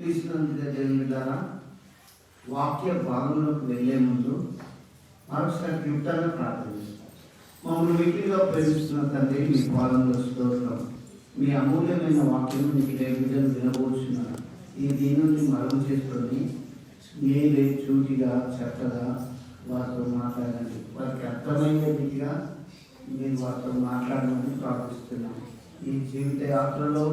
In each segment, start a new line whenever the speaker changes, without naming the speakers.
క్రీస్తునందు దేవుని ద్వారా వాక్య భాగంలోకి వెళ్ళే ముందు మరొకసారి క్లుప్తంగా ప్రార్థిస్తాం. మమ్మల్ని వీటిలో ప్రేమిస్తున్న తండ్రి, మీ పాలనలో స్తోత్రం. మీ అమూల్యమైన వాక్యం మీకు బిడ్డలు వినబోతున్నారు. ఈ దీనిని మరుగు చేసుకొని మీరే చూటిగా చక్కగా వారితో మాట్లాడండి. వారికి అర్థమయ్యే రీతిగా మీరు వారితో మాట్లాడమని ప్రార్థిస్తున్నాను. ఈ జీవిత యాత్రలో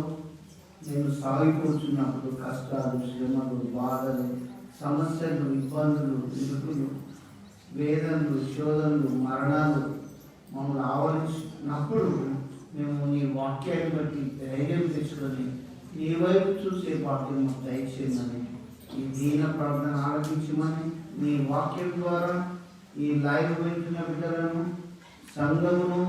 నేను సాగిపోతున్నప్పుడు కష్టాలు, శ్రమలు, బాధలు, సమస్యలు, ఇబ్బందులు, ఇరుకులు, వేదనలు, శోధనలు, మరణాలు మమ్మల్ని ఆవరించినప్పుడు మేము నీ వాక్యాన్ని బట్టి ధైర్యం తెచ్చుకొని నీ వైపు చూసే వాక్యం మాకు దయచేయమని, ఈ దీన ప్రార్థన ఆలోచించమని, నీ వాక్యం ద్వారా ఈ లైవ్ వింటున్న బిడ్డలను, సంఘమును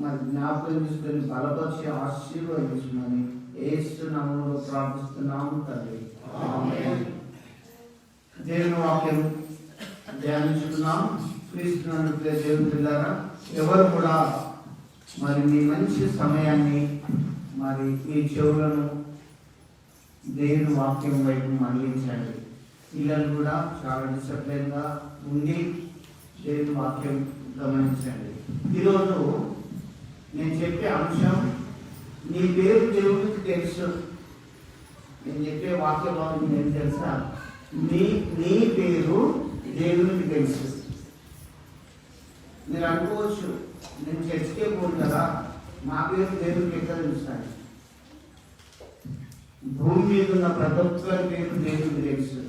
మరి జ్ఞాపకం చేసుకొని బలపరిచి ఆశీర్వదించమని యేసు నామములో ప్రార్థిస్తున్నాము తండ్రి. ఆమేన్. దేవుని వాక్యం ధ్యానించుకున్నాం. క్రీస్తునందు దేవుని పిల్లరా, ఎవరు కూడా మరి మీ మంచి సమయాన్ని మరి మీ చెవులను దేవుని వాక్యం వైపు మళ్లించండి. పిల్లలు కూడా చాలా డిసిప్లిన్గా ఉండి దేవుని వాక్యం గమనించండి. ఈరోజు నేను చెప్పే అంశం, నీ పేరు దేవునికి తెలుసు. నేను చెప్పే వాక్య భాగం ఏం తెలుసా? నీ పేరు దేవునికి తెలుసు. మీరు అనుకోవచ్చు, నేను చర్చికే పోను కదా, నా పేరు దేవునికి ఎక్కడ తెలుస్తాను? భూమి మీద ఉన్న ప్రతి ఒక్కరి పేరు దేవునికి తెలుసు.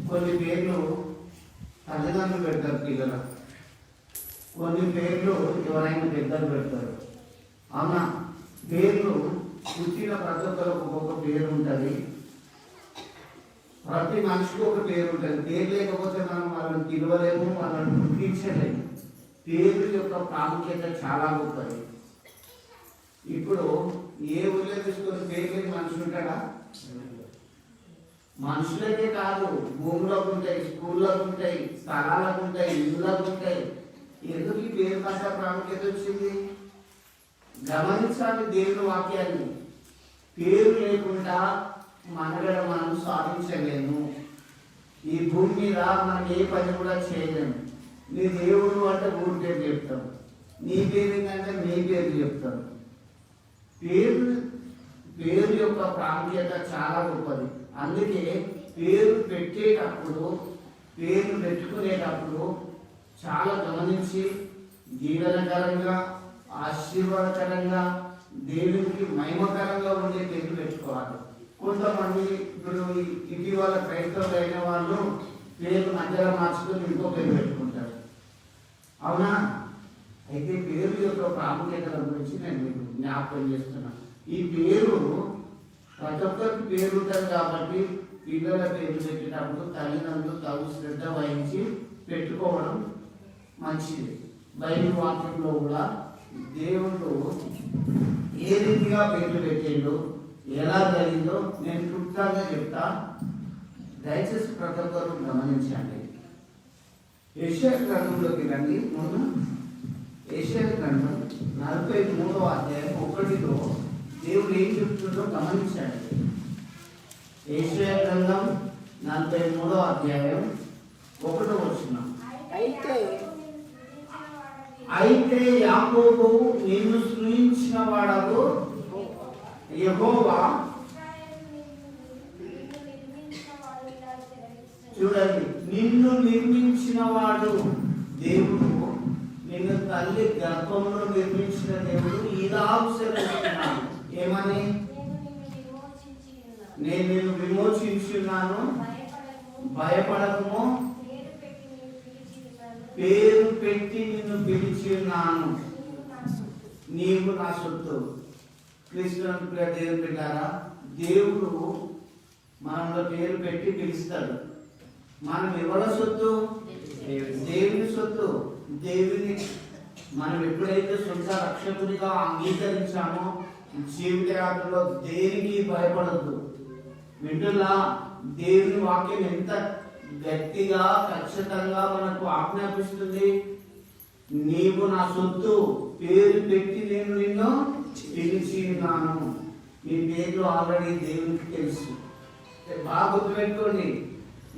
కొన్ని పేర్లు తల్లిదండ్రులు పెడతారు పిల్లలు, కొన్ని పేర్లు ఎవరైనా పెద్దలు పెడతారు. అవునా? పేర్లు పుట్టిన ప్రతి ఒక్కరికి ఒక్కొక్క పేరు ఉంటుంది. ప్రతి మనిషికి ఒక పేరు ఉంటుంది. పేరు లేకపోతే మనం వాళ్ళని పిలవలేము, వాళ్ళని గుర్తించలేము. పేరు యొక్క ప్రాముఖ్యత చాలా గొప్పది. ఇప్పుడు ఏ ఊళ్ళో తీసుకొని పేరు లేని మనిషి ఉంటాడా? మనుషులకే కాదు, భూములకు ఉంటాయి, స్కూళ్ళకు ఉంటాయి, స్థలాలకు ఉంటాయి, ఇళ్ళకు ఉంటాయి. ఎందుకు ఈ పేరు భాష ప్రాముఖ్యత వచ్చింది? గమనించాలి దేవుని వాక్యాన్ని. పేరు లేకుండా మనగడ మనం సాధించలేము. ఈ భూమి మీద మనం ఏ పని కూడా చేయలేము. నీ దేవుడు అంటే ఊరి పేరు చెప్తాం, నీ పేరు ఏంటంటే నీ పేరు చెప్తాం. పేరు యొక్క ప్రాముఖ్యత చాలా గొప్పది. అందుకే పేరు పెట్టేటప్పుడు, పేరు పెట్టుకునేటప్పుడు చాలా గమనించి దీవెనకరంగా, ఆశీర్వాదకరంగా, దేవునికి మహిమకరంగా ఉండే పేరు పెట్టుకోవాలి. కొంతమంది ఇప్పుడు ఇటీవల క్రైస్తవులు అయిన వాళ్ళు పేరు మధ్యలో మార్చుకొని ఇంకో పేరు పెట్టుకుంటారు. అవునా? అయితే పేరు యొక్క ప్రాముఖ్యతల గురించి నేను మీకు జ్ఞాపకం చేస్తున్నాను. ఈ పేరు ప్రతి ఒక్కరికి పేరు ఉంటుంది కాబట్టి పిల్లల పేరు పెట్టేటప్పుడు తల్లిదండ్రులు తగు శ్రద్ధ వహించి పెట్టుకోవడం మంచిది. బైబిల్ వాక్యంలో కూడా దేవుడు ఏ రీతిగా పేర్లు పెట్టిండో, ఎలా జరిగిందో నేను క్లుప్తంగా చెప్తా. దయచేసి ప్రతి ఒక్కరు గమనించండి. యెషయా గ్రంథంలోకి రండి. ముందు యెషయా గ్రంథం 43వ అధ్యాయం 1లో దేవుడు ఏం చెప్తుందో గమనించండి. యెషయా గ్రంథం 43వ అధ్యాయం 1వ వచనం. అయితే యాకోబు నిన్ను సృజించిన వాడవు యెహోవా. చూడండి, నిన్ను నిర్మించిన వాడు దేవుడు, నిన్ను తల్లి గర్భంలో నిర్మించిన దేవుడు ఇలాగు సెలవిస్తున్నాడు. ఏమని? నేను నిన్ను విమోచించున్నాను, భయపడకము, పేరు పెట్టి నిన్ను పిలిచి ఉన్నాను, నీవు నా సొత్తు. క్రీస్తునందు ప్రియ దేవుని బిడ్డలారా, దేవుడు మనలో పేరు పెట్టి పిలుస్తాడు. మనం ఎవరి సొత్తు? దేవుని సొత్తు. దేవుని మనం ఎప్పుడైతే సొంత రక్షకుడిగా అంగీకరించామో జీవిత యాత్రలో దేనికి భయపడద్దు. వింటున్నా, దేవుని వాక్యం ఎంత గట్టిగా ఖచ్చితంగా మనకు ఆజ్ఞాపిస్తుంది. నీవు నా సొత్తు, పేరు పెట్టి నేను నిన్ను పిలిచి ఉన్నాను. మీ పేర్లు ఆల్రెడీ దేవునికి తెలుసు. బాగా గుర్తుపెట్టుకోండి,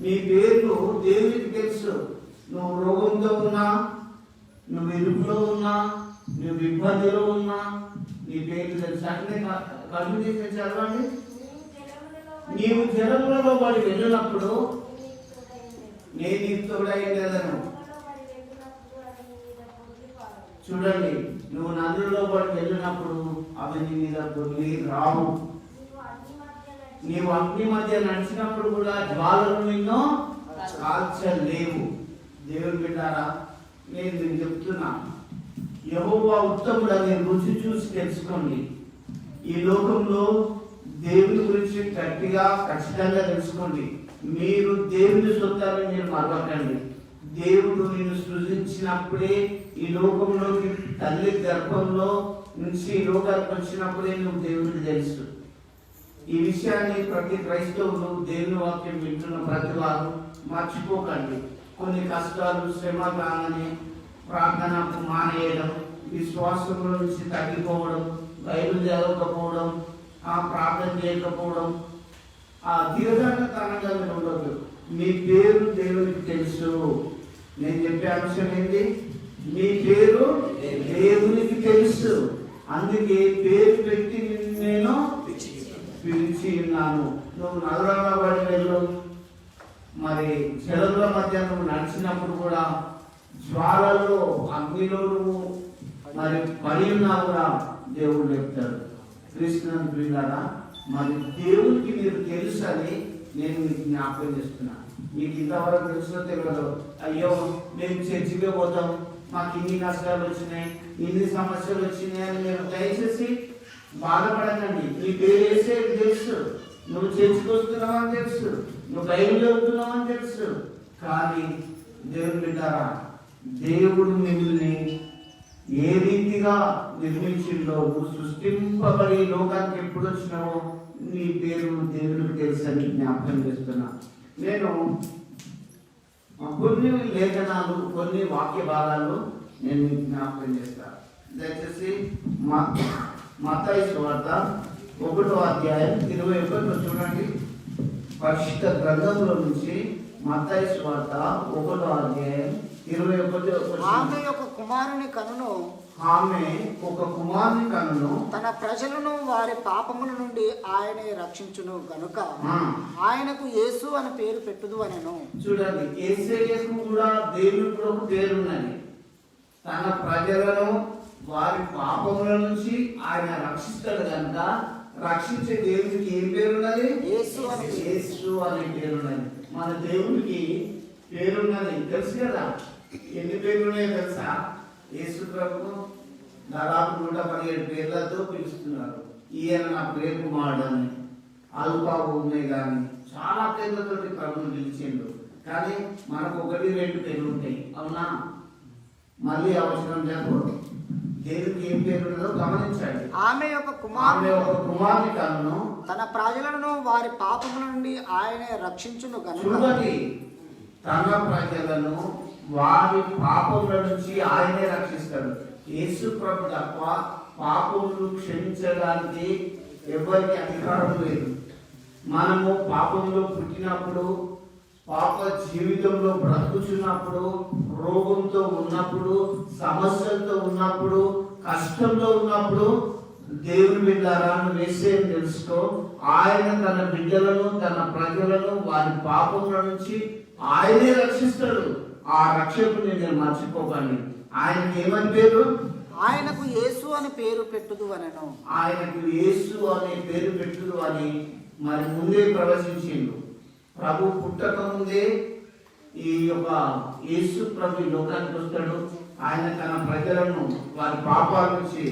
మీ పేర్లు దేవునికి తెలుసు. నువ్వు రోగంతో ఉన్నా, నువ్వు ఇరుకులో ఉన్నా, నువ్వు ఇబ్బందిలో ఉన్నా, నీ పేర్లు తెలుసు. అంటే కంటిన్యూ చదవండి. నీవు జలములలో పడి వెళ్ళినప్పుడు నేను నీకు తోడైనను. చూడండి, నువ్వు నదులలో పడి వెళ్ళినప్పుడు అవి నీ మీద పొర్లి రావు. నీవు అగ్ని మధ్య నడిచినప్పుడు కూడా జ్వాలలు నిన్ను కాల్చలేవు. దేవుని బిడ్డారా, నేను చెప్తున్నా, యెహోవా ఉత్తముడని రుచి చూసి తెలుసుకోండి. ఈ లోకంలో దేవుని గురించి గట్టిగా ఖచ్చితంగా తెలుసుకోండి. మీరు దేవుని సొత్తాన్ని మీరు మరవకండి. దేవుడు నిన్ను సృజించినప్పుడే, ఈ లోకంలోకి తల్లి గర్భంలో నుంచి ఈ లోకానికి వచ్చినప్పుడే నువ్వు దేవునికి తెలుసు. ఈ విషయాన్ని ప్రతి క్రైస్తవులు, దేవుని వాక్యం వింటున్న ప్రతి వారు మర్చిపోకండి. కొన్ని కష్టాలు, శ్రమ కాగానే ప్రార్థనకు మానేయడం, విశ్వాసంలో నుంచి తగ్గిపోవడం, బైబిల్ చదవకపోవడం, ప్రార్థన చేయకపోవడం, దీర్ఘకాలంగా మీరు ఉండదు. మీ పేరు దేవునికి తెలుసు. నేను చెప్పే అంశం ఏంటి? మీ పేరు దేవునికి తెలుసు. అందుకే పేరు పెట్టి నేను పిలిచి ఉన్నాను. నువ్వు నగరంలో పడి వెళ్ళు, మరి జలముల మధ్య నువ్వు నడిచినప్పుడు కూడా, జ్వాలలో అగ్నిలో నువ్వు మరి పడి ఉన్నా కూడా దేవుడు చెప్తాడు. కృష్ణను పిల్లారా, మరి దేవుడికి మీరు తెలుసు అని నేను మీకు జ్ఞాపకం చేస్తున్నా. మీకు ఇంతవరకు తెలుసో తెలియదు. అయ్యో మేము చర్చికే పోతాం, మాకు ఇన్ని కష్టాలు వచ్చినాయి, ఇన్ని సమస్యలు వచ్చినాయి అని మీరు దయచేసి బాధపడకండి. నీ పేరు వేసే తెలుసు, నువ్వు చర్చికి వస్తున్నావు అని తెలుసు, నువ్వు బైబిల్ చదువుతున్నావు అని తెలుసు. కానీ దేవుని బిడ్డారా, దేవుడు మిమ్మల్ని ఏ రీతిగా నిర్మించిందో, నువ్వు సృష్టింపబడి లోకానికి ఎప్పుడు వచ్చినావో నీ పేరు దేవునికి తెలుసు అని జ్ఞాపకం చేస్తున్నా. నేను కొన్ని లేఖనాలు, కొన్ని వాక్య భాగాలు నేను మీకు జ్ఞాపకం చేస్తాను. దయచేసి మత్తయి సువార్త 1వ అధ్యాయం 21 చూడండి. పరిశుద్ధ గ్రంథంలో నుంచి మత్తయి సువార్త 1వ అధ్యాయం 21.
ఆమె ఒక కుమారుని కనును తన ప్రజలను వారి పాపముల నుండి ఆయనే రక్షించును గనుక ఆయనకు యేసు అని పేరు పెట్టుదు అనెను.
చూడండి, యేసయ్యకు కూడా దేవునికి కూడా ఒక పేరు ఉన్నది. తన ప్రజలను వారి పాపముల నుంచి ఆయన రక్షిస్తాడు కనుక రక్షించే దేవునికి ఏం పేరు ఉన్నది? యేసు అనే పేరు ఉన్నది. మన దేవునికి పేరున్నది తెలుసు కదా. ఎన్ని పేర్లు ఉన్నాయో తెలుసా? యేసు ప్రభు దాదాపు 117 పేర్లతో పిలుస్తున్నారు. ఈయన నా ప్రియ కుమారుడని, అల్ఫా ఓమెగా అని చాలా పేర్లతోటి ప్రభుని పిలిచిండు. కానీ మనకు 1-2 పేర్లు ఉంటాయి, అవునా? మళ్ళీ అవసరం లేదు. దేవునికి ఏం పేరు ఉన్నదో గమనించండి.
ఆమె ఒక
కుమారుని కనును
తన ప్రజలను వారి పాపముల నుండి ఆయనే రక్షించును గనుక.
చూడండి, తన ప్రజలను వారి పాపముల నుంచి ఆయనే రక్షిస్తాడు. యేసు ప్రభు తప్ప పాపములు క్షమించడానికి ఎవరికి అధికారం లేదు. మనము పాపంలో పుట్టినప్పుడు, పాప జీవితంలో బ్రతుకుతున్నప్పుడు, రోగంతో ఉన్నప్పుడు, సమస్యలతో ఉన్నప్పుడు, కష్టంలో ఉన్నప్పుడు, దేవుని బిడ్డలారా వేసేది తెలుసుకో, ఆయన తన బిడ్డలను, తన ప్రజలను వారి పాపముల నుంచి ఆయనే రక్షిస్తాడు. ఆ రక్షకుని నేను మర్చిపోకండి. ఆయనకి ఏమని పేరు?
ఆయనకు యేసు అని పేరు పెట్టుదు అనెను.
ఆయనకు యేసు అనే పేరు పెట్టుదు అని మరి ముందే ప్రవచించిండు. ప్రభు పుట్టక ముందే ఈ యొక్క యేసు ప్రభు లోకానికి వస్తాడు. ఆయన తన ప్రజలను వారి పాపాల నుంచి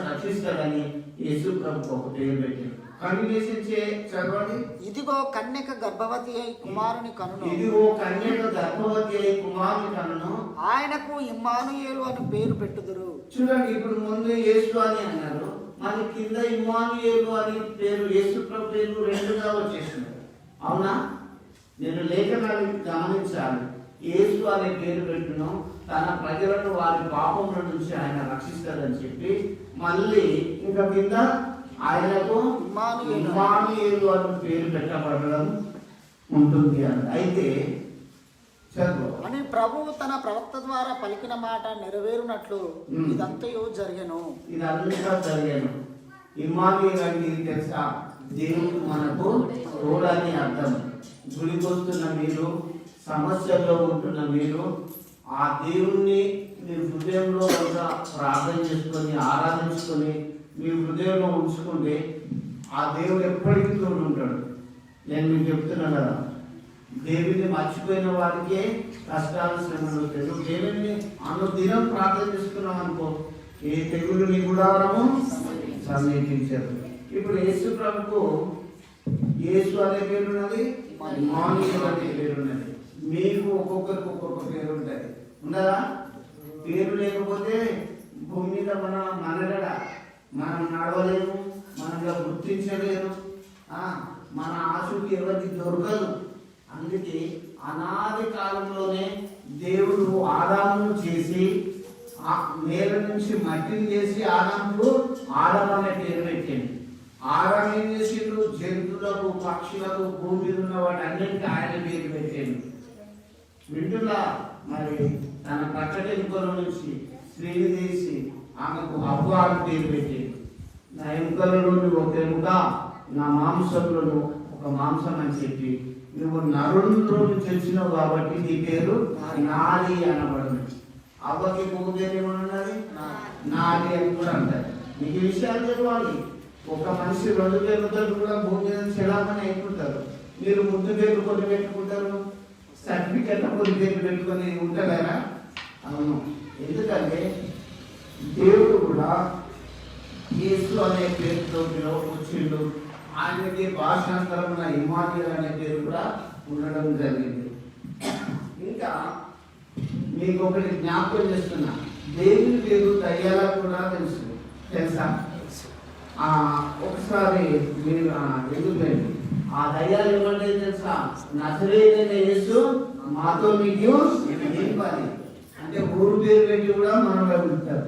రక్షిస్తాడని యేసు ప్రభు ఒక పేరు పెట్టాడు. కంటిన్యూషన్ చదవండి.
ఇదిగో కన్యక గర్భవతి అయి కుమారుని కనును. ఆయనకు ఇమ్మానుయేలు అని పేరు పెట్టుదురు.
చూడండి, ఇప్పుడు ముందు యేసు అని అన్నారు, మన కింద ఇమ్మానుయేలు అని పేరు, యేసు ప్రభు పేరు 2గా వచ్చేసినారు, అవునా? నేను లేఖనాలు గమనించాలి. యేసు అనే పేరు పెట్టును, తన ప్రజలను వారి పాపముల నుంచి ఆయన రక్షిస్తాడని చెప్పి, మళ్ళీ ఇంకా కింద ఆయనకు ఇమ్మానుయేలు అని పేరు పెట్టబడడం ఉంటుంది అని. అయితే చదువు
అని ప్రభువు తన ప్రవక్త ద్వారా పలికిన మాట నెరవేరునట్లు ఇదంతయు జరిగెను.
ఇదంతా జరిగాను. ఇమ్మానుయేలు అంటే తెలుసా? దేవుడు మనకు తోడని అర్థం. గుడికొస్తున్న మీరు, సమస్యల్లో ఉంటున్న మీరు, ఆ దేవుణ్ణి మీ హృదయంలో ప్రార్థన చేసుకొని ఆరాధించుకొని మీ హృదయంలో ఉంచుకుంటే ఆ దేవుడు ఎప్పటికీ తోడు ఉంటాడు. నేను మీకు చెప్తున్నా కదా, దేవుడిని మర్చిపోయిన వారికే కష్టాలు శ్రమలు వస్తాయి. నువ్వు దేవుడిని దినం ప్రార్థన చేసుకున్నావు అనుకో, ఏ తెగులుని కూడా సమీపించారు. ఇప్పుడు యేసు ప్రభుకు యేసు అనే పేరు ఉన్నది, ఇమ్మానుయేలు అనే పేరు ఉన్నది. మీకు ఒక్కొక్కరికి ఒక్కొక్క పేరు ఉంటుంది, ఉండదా? పేరు లేకపోతే భూమి మీద మనం నడవలేము, మనలో గుర్తించలేరు, మన ఆశకి ఎవరికి దొరకదు. అందుకే అనాది కాలంలోనే దేవుడు ఆదామును చేసి నేల నుంచి మట్టిని చేసి ఆదాముకు ఆదాము అనే పేరు పెట్టింది. ఆదాము ఏం చేసిండు? జంతువులకు, పక్షులకు, భూమి మీద ఉన్న వాటి అన్నింటికీ ఆయన పేరు పెట్టిండు. వింటున్నా? మరి తన ప్రకట ఎముకల నుంచి స్త్రీని తీసి ఆమెకు హవ్వ అని పేరు పెట్టిండు. నా ఎముకలలోని ఒక ఎముక, నా మాంసంలోను ఒక మాంసం అని చెప్పి, నువ్వు నరుల్లో నుంచి వచ్చినావు కాబట్టి నీ పేరు నాలి అనబడింది. అవ్వకి ఇంకొక పేరు ఏమన్నది? నాలి అని కూడా అంటారు. నీకు విషయాలు చెప్పాలి. ఒక మనిషి 2 పేర్లతో కూడా భూమి మీద చెలామని అయిపోతారు. మీరు ముందు పేర్లు కొన్ని పెట్టుకుంటారు, సర్టిఫికెట్ కొన్ని పేర్లు పెట్టుకొని ఉంటారా? అవును. ఎందుకంటే దేవుడు కూడా యేసు అనే పేరుతో వచ్చిండు. ఆయనకి భాషాంతరమున ఇమ్మానుయేలు అనే పేరు కూడా ఉండడం జరిగింది. ఇంకా మీకు ఒకటి జ్ఞాపకం చేస్తున్నా, దేవుని పేరు దయ్యాలకు కూడా తెలుసా? ఒకసారి మీరు ఎందుకండి ఆ దయ్యాలు ఏమంటే తెలుసా? నజరేయుడైన యేసు మాతో మీకు ఏం పని అంటే ఊరు పేరు పెట్టి కూడా మనం వెళ్తారు.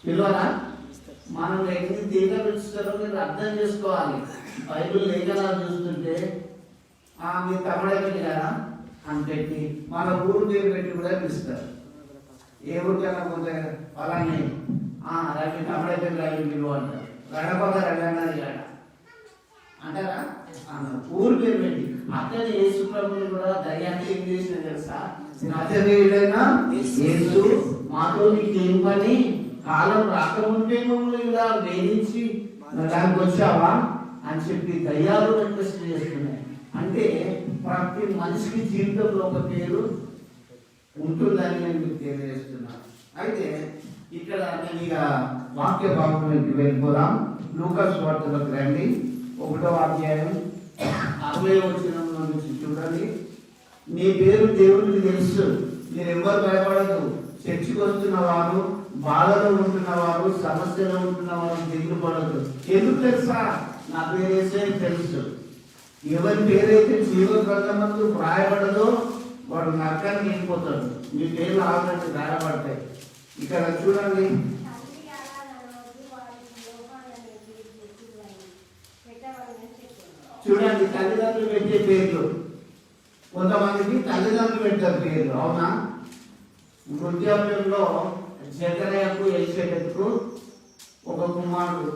పిలవరా? మనం ఎన్ని తీగ పిలుస్తారో మీరు అర్థం చేసుకోవాలి. బైబిల్ లేఖనాలు చూస్తుంటే మీరు తమిళ పెట్టారా అని పెట్టి మన ఊరు పేరు పెట్టి కూడా పిలుస్తారు. ఏ ఊరికైనా పోతే అలానే రండి తమిళ పేరు రండి పిలువ అంటారు. గడపగా రండి గడ అంటారా? ఊరు పేరు పెట్టి. అతని యేసు ప్రభుని కూడా దయ్యాన్ని ఏం చేసిన తెలుసా? నజరేయుడైన యేసు మాతో నీకేం పని, కాలం రాకముందే మమ్మల్ని ఇలా వేధించి దానికి వచ్చావా అని చెప్పి దయ్యాలు రిక్వెస్ట్ చేస్తున్నాయి. అంటే ప్రతి మనిషికి జీవితంలో ఒక పేరు ఉంటుందని నేను మీకు తెలియజేస్తున్నాను. అయితే ఇక్కడ నేను ఇక వాక్య భాగంలోకి వెళ్ళిపోదాం. లూకాసు వార్తలకు రండి, 1వ అధ్యాయం 60వ వచనంలో నుంచి చూడండి. నీ పేరు దేవుడికి తెలుసు, మీరు ఎవరు భయపడదు. చర్చికి వస్తున్న వారు, బాధలో ఉంటున్న వారు, సమస్యలో ఉంటున్న వారు దిగులు పడదు. ఎందుకు తెలుసా? నా పేరు వేసే తెలుసు. ఎవరి పేరైతే జీవ గ్రంథమందు రాయబడదో వాడు నరకానికి వెళ్ళిపోతాడు. మీ పేర్లు ఆల్రెడీ రాయబడతాయి. ఇక్కడ చూడండి, తల్లిదండ్రులు పెట్టే పేర్లు. కొంతమందికి తల్లిదండ్రులు పెట్టారు పేర్లు, అవునా? వృద్ధాప్యంలో జకర్యాకు ఎలిషబెతుకు ఒక కుమారుడు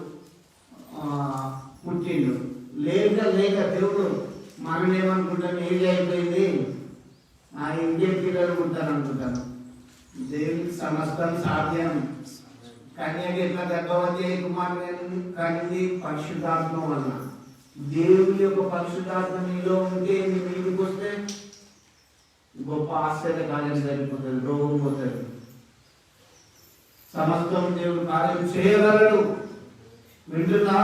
పుట్టిండు. లేక దేవుడు మనం ఏమనుకుంటాం, ఏజ్ అయిపోయింది, ఇంకేం పిల్లలు పుట్టారు అనుకుంటాను. దేవునికి సమస్తం సాధ్యం. కన్యకి ఎట్లా గర్భవతి కుమారుడు కానీ పరిశుద్ధాత్మ వలన. దేవుని యొక్క పరిశుద్ధాత్మ నీలో ఉంటే నీ మీదకి వస్తే గొప్ప ఆశ్చర్య కార్యం జరిగిపోతుంది, రోగం పోతుంది. సమస్తం దేవుడు కార్యం చేయగలడు. వింటున్నా?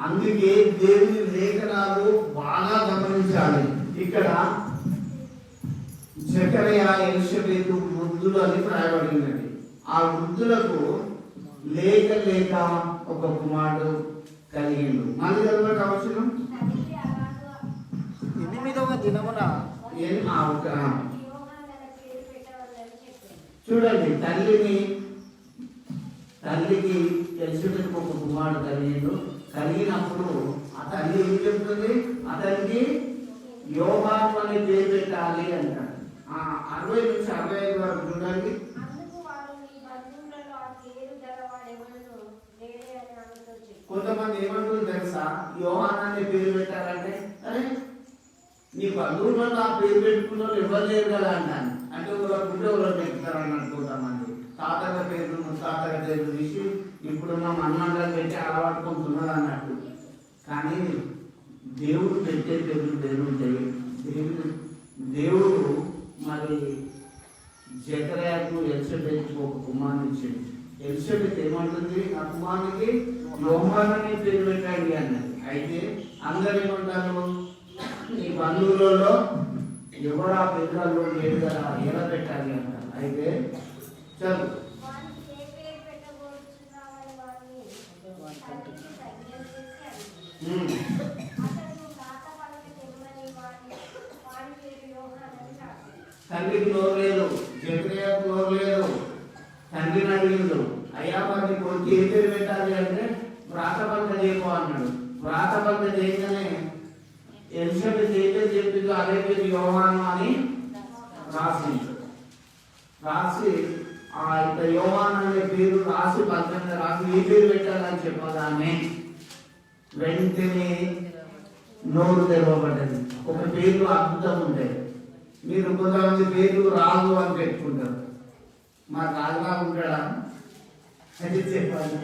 అందుకే దేవుని లేఖనాలు బాగా గమనించాలి. ఇక్కడ జకర్యా ఎలిషబెతు వృద్ధులు అని రాయబడిందండి. ఆ వృద్ధులకు లేక ఒక కుమారుడు కలిగిండు. మళ్ళీ చదవడం అవసరం.
8వ దినమున
చూడండి, తల్లికి ఎలిజబెత్కు ఒక కుమారుడు కలిగినప్పుడు ఆ తల్లి ఏం చెప్తుంది, అతనికి యోహాను అనే పేరు పెట్టాలి అంటాడు. 60 నుంచి 65 వరకు చూడండి. కొంతమంది ఏమంటుంది తెలుసా, యోహాను అనే పేరు పెట్టాలంటే అరే నీ బంధువులలో ఆ పేరు పెట్టుకున్న వాళ్ళు ఎవరు లేరు కదా అంటాను. అంటే గుడ్డ ఎవరు పెడతారని అనుకుంటామండి. తాతల పేర్లు ముత్తాతల పేర్లు తీసి ఇప్పుడున్న మన్మండలం పెట్టి అలవాటుకుంటున్నది అన్నట్టు. కానీ దేవుడు పెట్టే పేర్లు పేరు ఉంటాయి. దేవుడు మరి జకర్యాకు ఎలిజబెత్కు ఒక కుమారుని ఇచ్చాడు. ఎలిజబెత్ ఏమంటుంది, ఆ కుమారునికి యోహాను అనే పేరు పెట్టండి అన్నది. అయితే అందరు ఏమంటారు, నీ బంధువులలో ఎవరు ఆ పేర్లలో లేడు కదా, ఎలా పెట్టాలి అంటారు. అయితే చదువు తండ్రికి నోరు లేదు, జకర్యాకు నోరు లేదు. తండ్రిని అడిగిండు, అయ్యా మరి కొడుకు ఏ పేరు పెట్టాలి అంటే వ్రాతపలక చేయకు అన్నాడు. వ్రాతపలక చేయగానే ఎలిజబెత్ ఏ పేరు చెప్పిందో అదే పేరు యోహాను అని రాసి ఆ యొక్క యోహాను అనే పేరు రాసి పలకంగా రాసి ఏ పేరు పెట్టాలని చెప్పగానే వెంటనే నోరు తెరవబడ్డది. ఒక పేరు అద్భుతం ఉంటాయి. మీరు కొంతమంది పేర్లు రాజు అని పెట్టుకుంటారు. మా రాజులా ఉంటాడా అది చెప్పాలి.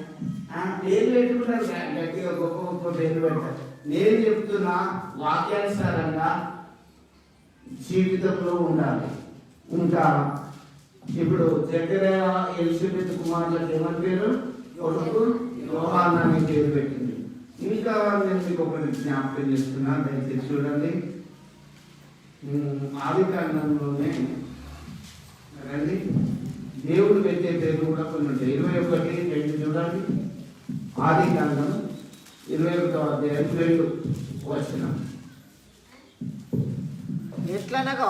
పేరు పెట్టుకుంటారు, గట్టిగా గొప్ప గొప్ప పేర్లు పెట్టారు. నేను చెప్తున్నా వాక్యానుసారంగా జీవితంలో ఉండాలి. ఇంకా ఇప్పుడు జకర్యా ఎలిజబెత్ కుమారులకు ఏమని పేరు, కొడుకు యోహాను అనే పేరు పెట్టింది. ఇంకా నేను మీకు ఒకటి జ్ఞాపకం చేస్తున్నా, దయచేసి చూడండి. ఆదికాండంలోనే రండి, దేవుడు పెట్టే పేరు కూడా కొన్ని ఉంటాయి. 21:2 చూడండి. ఆదికాండం 21వ అధ్యాయం 2 వచనం.
ఎట్లనగా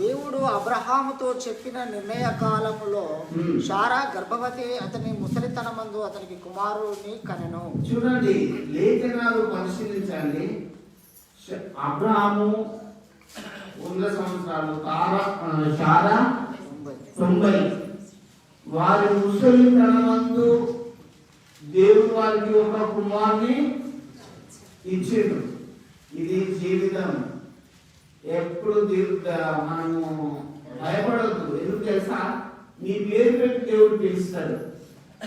దేవుడు అబ్రహాముతో చెప్పిన నిర్ణయ కాలములో శారా గర్భవతి అతని ముసలితనమందు అతనికి కుమారుని కనెను.
చూడండి, లేఖనాలు పరిశీలించండి. అబ్రహాము 100 సంవత్సరాలు, శారా 90. వారి ముసలితనమందు దేవుడు వారికి ఒక కుమారుని ఇచ్చిండు. ఇది జీవితం. ఎప్పుడు మనము భయపడవద్దు. ఎందుకు తెలుసా, నీ పేరు పెట్టి దేవుడు పిలుస్తాడు.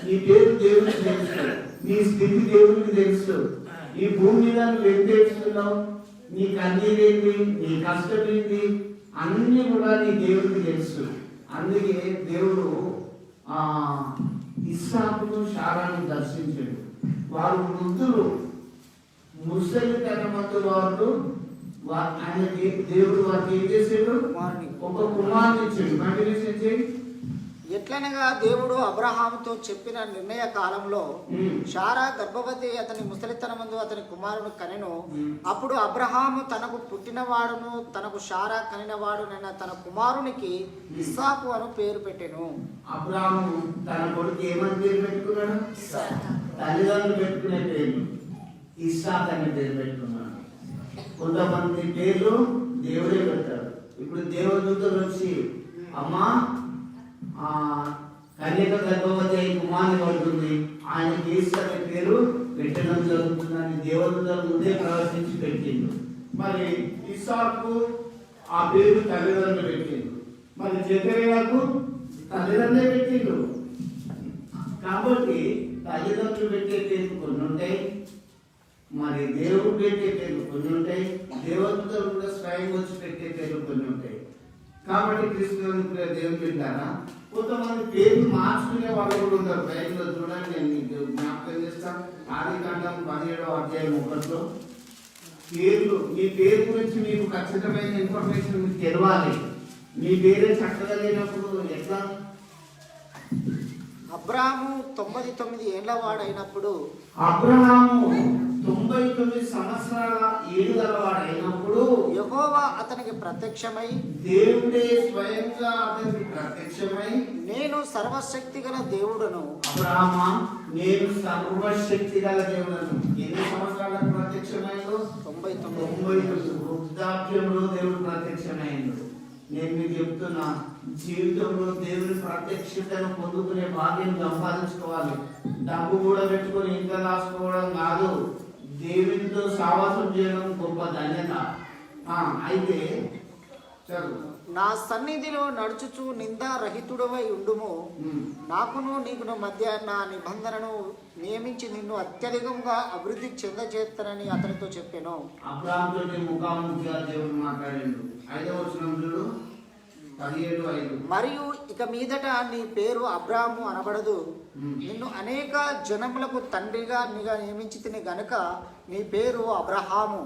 నీ పేరు దేవుడికి తెలుసు, నీ స్థితి దేవుడికి తెలుసు. ఈ భూమి మీద నువ్వు ఏం తెలుస్తున్నావు, నీ కన్నీరేంటి, నీ కష్టం ఏంటి, అన్ని కూడా నీ దేవుడికి తెలుసు. అందుకే దేవుడు ఇస్సాకును శారాను దర్శించాడు. వారు వృద్ధులు, ముసలితనమందు వారు. ఆయనకి దేవుడు వారికి ఏం చేసాడు, ఒక కుమారుని ఇచ్చాడు. కంటిన్యూషన్ చేయి.
ఎట్లనగా దేవుడు అబ్రహాముతో చెప్పిన నిర్ణయ కాలంలో శారా గర్భవతి అతని ముసలితనమందు అతని కుమారుని కనెను. అప్పుడు అబ్రహాము తనకు పుట్టినవాడును తనకు శారా కనినవాడునైన తన కుమారునికి ఇస్సాకు అని పేరు పెట్టెను.
అబ్రహాము తన కొడుకు ఏమని పేరు పెట్టుకున్నాడు, తల్లిదండ్రులు పెట్టుకునే పేరు ఇస్సాకు అని పేరు పెట్టుకున్నాడు. కొంతమంది పేర్లు దేవుడే పెట్టారు. ఇప్పుడు దేవదూతలు వచ్చి అమ్మా కన్యక గర్భవతి కుమారుని పడుతుంది, ఆయనకి యేసు అనే పేరు పెట్టడం జరుగుతుందని దేవదూతల ముందే ప్రవేశించి పెట్టిండు. మరి ఇస్సాకు ఆ పేరు తల్లిదండ్రులు పెట్టిండు. మరి జకర్యాకు తల్లిదండ్రులే పెట్టిండు. కాబట్టి తల్లిదండ్రులు పెట్టే పేరు కొన్ని ఉంటాయి, మరి దేవుడు పెట్టే పేర్లు కొన్ని ఉంటాయి, దేవదూతలు కూడా స్వయం వచ్చి పెట్టే పేర్లు కొన్ని ఉంటాయి. కాబట్టి క్రీస్తునందు దేవుని పెట్టారా, కొంతమంది పేర్లు మార్చుకునే వాళ్ళు కూడా ఉంటారు. బైబిల్లో చూడండి, నేను మీకు జ్ఞాపకం చేస్తాను. ఆదికాండం 17వ అధ్యాయం 1లో పేర్లు, మీ పేరు గురించి మీకు ఖచ్చితమైన ఇన్ఫర్మేషన్ మీకు తెలవాలి. మీ పేరే చక్కగా లేనప్పుడు ఎట్లా?
అబ్రాహాము 99 ఏళ్ల వాడైనప్పుడు,
అబ్రహాము 99 సంవత్సరాల ఏడు గలవాడైనప్పుడు
యెహోవా అతనికి ప్రత్యక్షమై,
దేవుడే స్వయంగా అతనికి ప్రత్యక్షమై,
నేను సర్వశక్తి గల దేవుడను,
అబ్రహామా నేను సర్వశక్తి గల దేవుడను. ఎన్ని సంవత్సరాలకు ప్రత్యక్షమైందో?
99.
వృద్ధాప్యంలో దేవుడు ప్రత్యక్షమైండు. నేను మీకు చెప్తున్నా, జీవితంలో దేవుని ప్రత్యక్షతను పొందుకునే భాగ్యం సంపాదించుకోవాలి. డబ్బు కూడా పెట్టుకొని ఇంకా రాసుకోవడం కాదు, దేవునితో సావాసం చేయడం గొప్ప ధన్యత. అయితే చదువు.
నా సన్నిధిలో నడుచుచు నిందారహితుడవై ఉండుము. నాకును నీకును మధ్య నా నిబంధనను నియమించి నిన్ను అత్యధికంగా అభివృద్ధి చెందజేస్తానని అతనితో చెప్పాను.
అబ్రాహాముతో ముఖాముఖిగా దేవుడు మాట్లాడిండు. 5వ వచనం చూడు, 17:5.
మరియు ఇక మీదట నీ పేరు అబ్రాహాము అనబడదు, నిన్ను అనేక జనములకు తండ్రిగా నియమించి తిని గనుక నీ పేరు అబ్రహాము.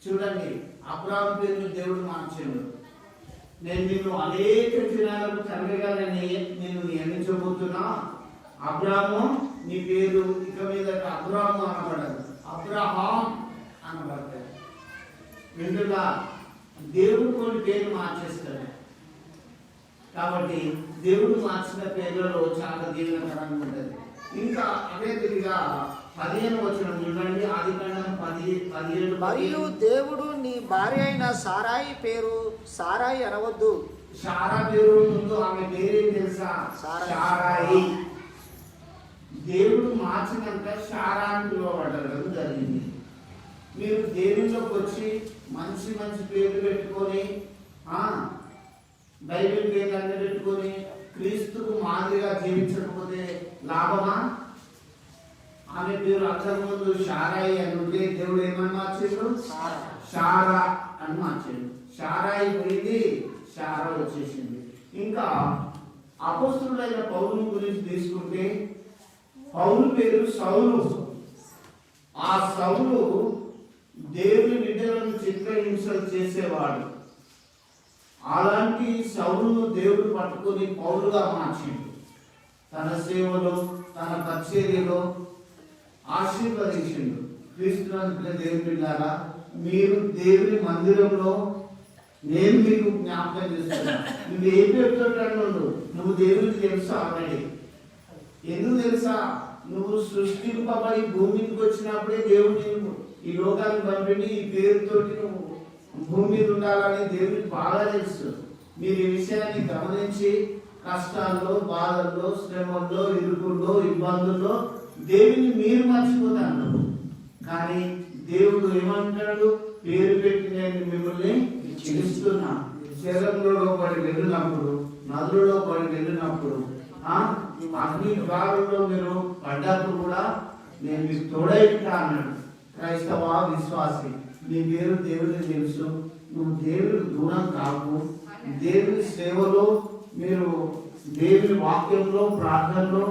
చూడండి, అబ్రాహాము పేరు దేవుడు మార్చాడు. నేను నిన్ను అనేక జనాలకు తండ్రిగా నేను నియమించబోతున్నా. అబ్రాహాము నీ పేరు ఇక మీద అబ్రాహాము అనబడదు, అబ్రహాం అనబడతాడు. ఎందుకు? దేవుడు కొన్ని పేర్లు మార్చేస్తాడు. కాబట్టి దేవుడు మార్చిన పేర్లలో చాలా దీవెనకరంగా ఉంటుంది. ఇంకా అదే విధిగా 15వ వచనం చూడండి, ఆదికాండం 10:17.
మరియు దేవుడు నీ భార్య అయిన సారాయి పేరు సారాయి అనవద్దు.
సారా పేరు ముందు ఆమె పేరేం తెలుసా? సారాయి. దేవుడు మార్చినాక సారా అని పిలువబడడం జరిగింది. మీరు దేవుళ్ళకి వచ్చి మంచి మంచి పేర్లు పెట్టుకొని బైబిల్ పేర్లు అన్ని పెట్టుకొని క్రీస్తుకు మాదిరిగా జీవించకపోతే లాభమా? ఆమె పేరు అంతకుముందు షారాయి అని ఉంటే దేవుడు ఏమని మార్చాడు? షారా అని మార్చాడు. షారాయి పోయింది, షారా వచ్చేసింది. ఇంకా అపోస్తలుడైన పౌలు గురించి తీసుకుంటే పౌలు పేరు సౌలు. ఆ సౌలు దేవుని బిడ్డలను చిత్రహింసలు చేసేవాడు. అలాంటి సౌలును దేవుడు పట్టుకొని పౌలుగా మార్చిండు. తన సేవలో తన పరిచర్యలో ఆశీర్వదించిండు. క్రీస్తునందుకు దేవుని బిడ్డలారా, మీరు దేవుని మందిరంలో నేను మీకు జ్ఞాపకం చేస్తున్నా, నువ్వు ఏం చెప్తుంటాడు? నువ్వు దేవునికి తెలుసా? ఆల్రెడీ. ఎందుకు తెలుసా? నువ్వు సృష్టింపబడి భూమికి వచ్చినప్పుడే దేవుడు ఈ లోకానికి పంపిండి ఈ పేరుతోటి నువ్వు భూమి మీద ఉండాలని దేవుడికి బాగా తెలుసు. మీరు ఈ విషయాన్ని గమనించి కష్టాల్లో, బాధల్లో, శ్రమల్లో, ఇరుకుల్లో, ఇబ్బందుల్లో దేవుని మీరు మర్చిపోతాను. కానీ దేవుడు ఏమంటాడు? పేరు పెట్టి నేను మిమ్మల్ని చిరుస్తున్నా. శరీరంలో పడి వెళ్ళినప్పుడు, నదులలో పడి వెళ్ళినప్పుడు, అగ్ని ద్వారంలో మీరు పడ్డప్పుడు కూడా నేను మీకు తోడైతా అన్నాడు. క్రైస్తవ విశ్వాసి, నీ పేరు దేవుడికి తెలుసు. నువ్వు దేవుడికి దూరం కాకు. దేవుని సేవలో మీరు దేవుని వాక్యంలో, ప్రార్థనలో,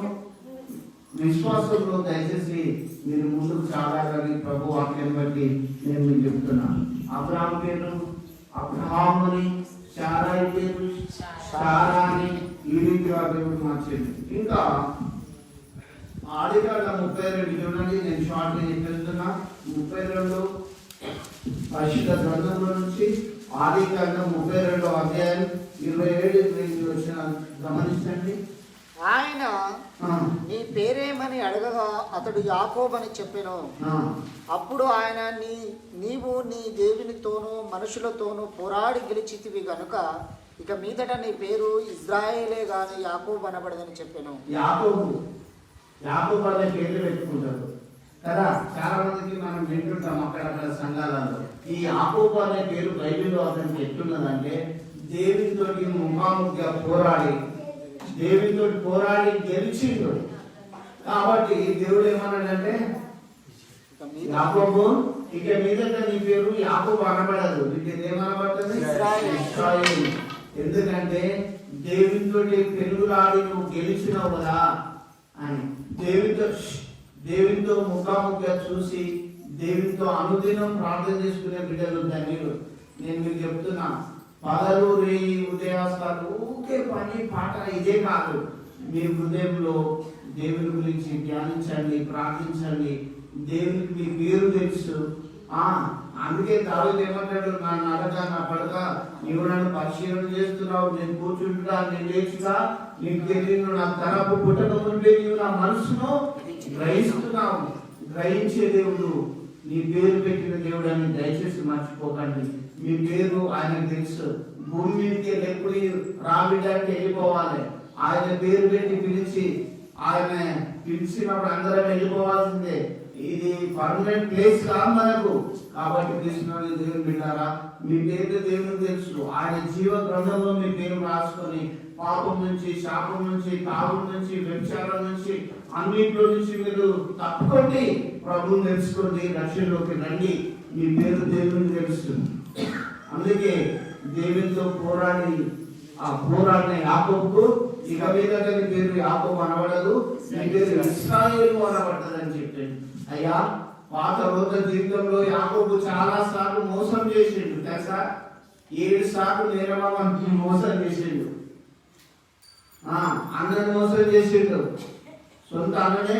విశ్వాసంలో దయచేసి మీరు ముందుకు సాగాలని ప్రభు వాక్యం బట్టి నేను మీకు చెప్తున్నా. అబ్రాహాము పేరు అబ్రహాముని, శారాయి పేరు శారాని, ఈ రీతిగా దేవుడు మార్చింది. ఇంకా ఆదికాండం 32 చూడండి, నేను షార్ట్ చెప్పేస్తున్నా. 32 పరిశుద్ధ గ్రంథంలో నుంచి ఆదికాండం 32వ అధ్యాయం 27 వచ్చిన గమనించండి.
ఆయన నీ పేరేమని అడగగా అతడు యాకోబు అని చెప్పెను. అప్పుడు ఆయన నీవు నీ దేవునితోనూ మనుషులతోనూ పోరాడి గెలిచితివి గనుక ఇక మీదట నీ పేరు ఇజ్రాయేలే గాని యాకోబు అనబడదని చెప్పాను.
యాకోబు అనే పేర్లు పెట్టుకుంటారు కదా, చాలా మందికి మనం వింటుంటాం అక్కడక్కడ సంఘాలలో. ఈ యాకోబు అనే పేరు బైబిల్లో అతనికి ఎట్లున్నదంటే, దేవునితోటి ముఖాముఖిగా పోరాడి గెలిచిండు. కాబట్టి దేవుడు ఏమన్నాడంటే, యాకోబు ఇక మీదట నీ పేరు యాకోబు అనబడదు, నీకు ఏమనబడుతుంది? ఇశ్రాయేలు. ఎందుకంటే దేవునితో పెరుగులాడి నువ్వు గెలిచినావు కదా అని. దేవునితో ముఖాముఖిగా చూసి దేవునితో అనుదినం ప్రార్థన చేసుకునే బిడ్డలు ధన్యులు. నేను మీకు చెప్తున్నా, పగలు రేయి ఉదయాస్తాలు ఊకే పని పాట ఇదే కాదు. మీ హృదయంలో దేవుని గురించి ధ్యానించండి, ప్రార్థించండి. దేవునికి మీ పేరు తెలుసు. అందుకే దావీదు ఏమంటాడు? నా నడక, నా పడక నీవు నన్ను పరిశీలన చేస్తున్నావు. నేను కూర్చుంటా, నేను లేచుగా నీకు తెలియను. నా తరపు పుట్టక ముందే నీవు నా మనసును గ్రహిస్తున్నావు. గ్రహించే దేవుడు నీ పేరు పెట్టిన దేవుడు అని దయచేసి మర్చిపోకండి. మీ పేరు ఆయనకు తెలుసు. భూమి మీదకి ఎప్పుడు రాబిడ్డానికి వెళ్ళిపోవాలి. ఆయన పేరు పెట్టి పిలిచి ఆయన పిలిచినప్పుడు అందరం వెళ్ళిపోవాల్సిందే. ఇది పర్మనెంట్ ప్లేస్ కాదు మనకు. కాబట్టి కృష్ణుని దేవుని బిడ్డారా, మీ పేరు దేవునికి తెలుసు. ఆయన జీవ గ్రంథంలో మీ పేరు రాసుకొని పాపం నుంచి, శాపం నుంచి, తాగు నుంచి, వ్యభిచారం నుంచి, అన్నింటిలో నుంచి మీరు తప్పుకోండి. ప్రభువుని తెలుసుకోండి, రక్షణలోకి రండి. మీ పేరు దేవునికి తెలుసు. అందుకే దేవునితో పోరాడి ఆ పోరాడిన యాకోబుకు ఇక మీద పేరు యాకోబు అనబడదు, మీ పేరు ఇశ్రాయేలు అనబడ్డదని చెప్పాడు. అయ్యా, పాత రోజు జీవితంలో యాకోబు చాలా సార్లు మోసం చేసిండు తెలుసా. 7 సార్లు నేరమని మోసం చేసిండు. అన్నని మోసం చేసిండు, సొంత అన్ననే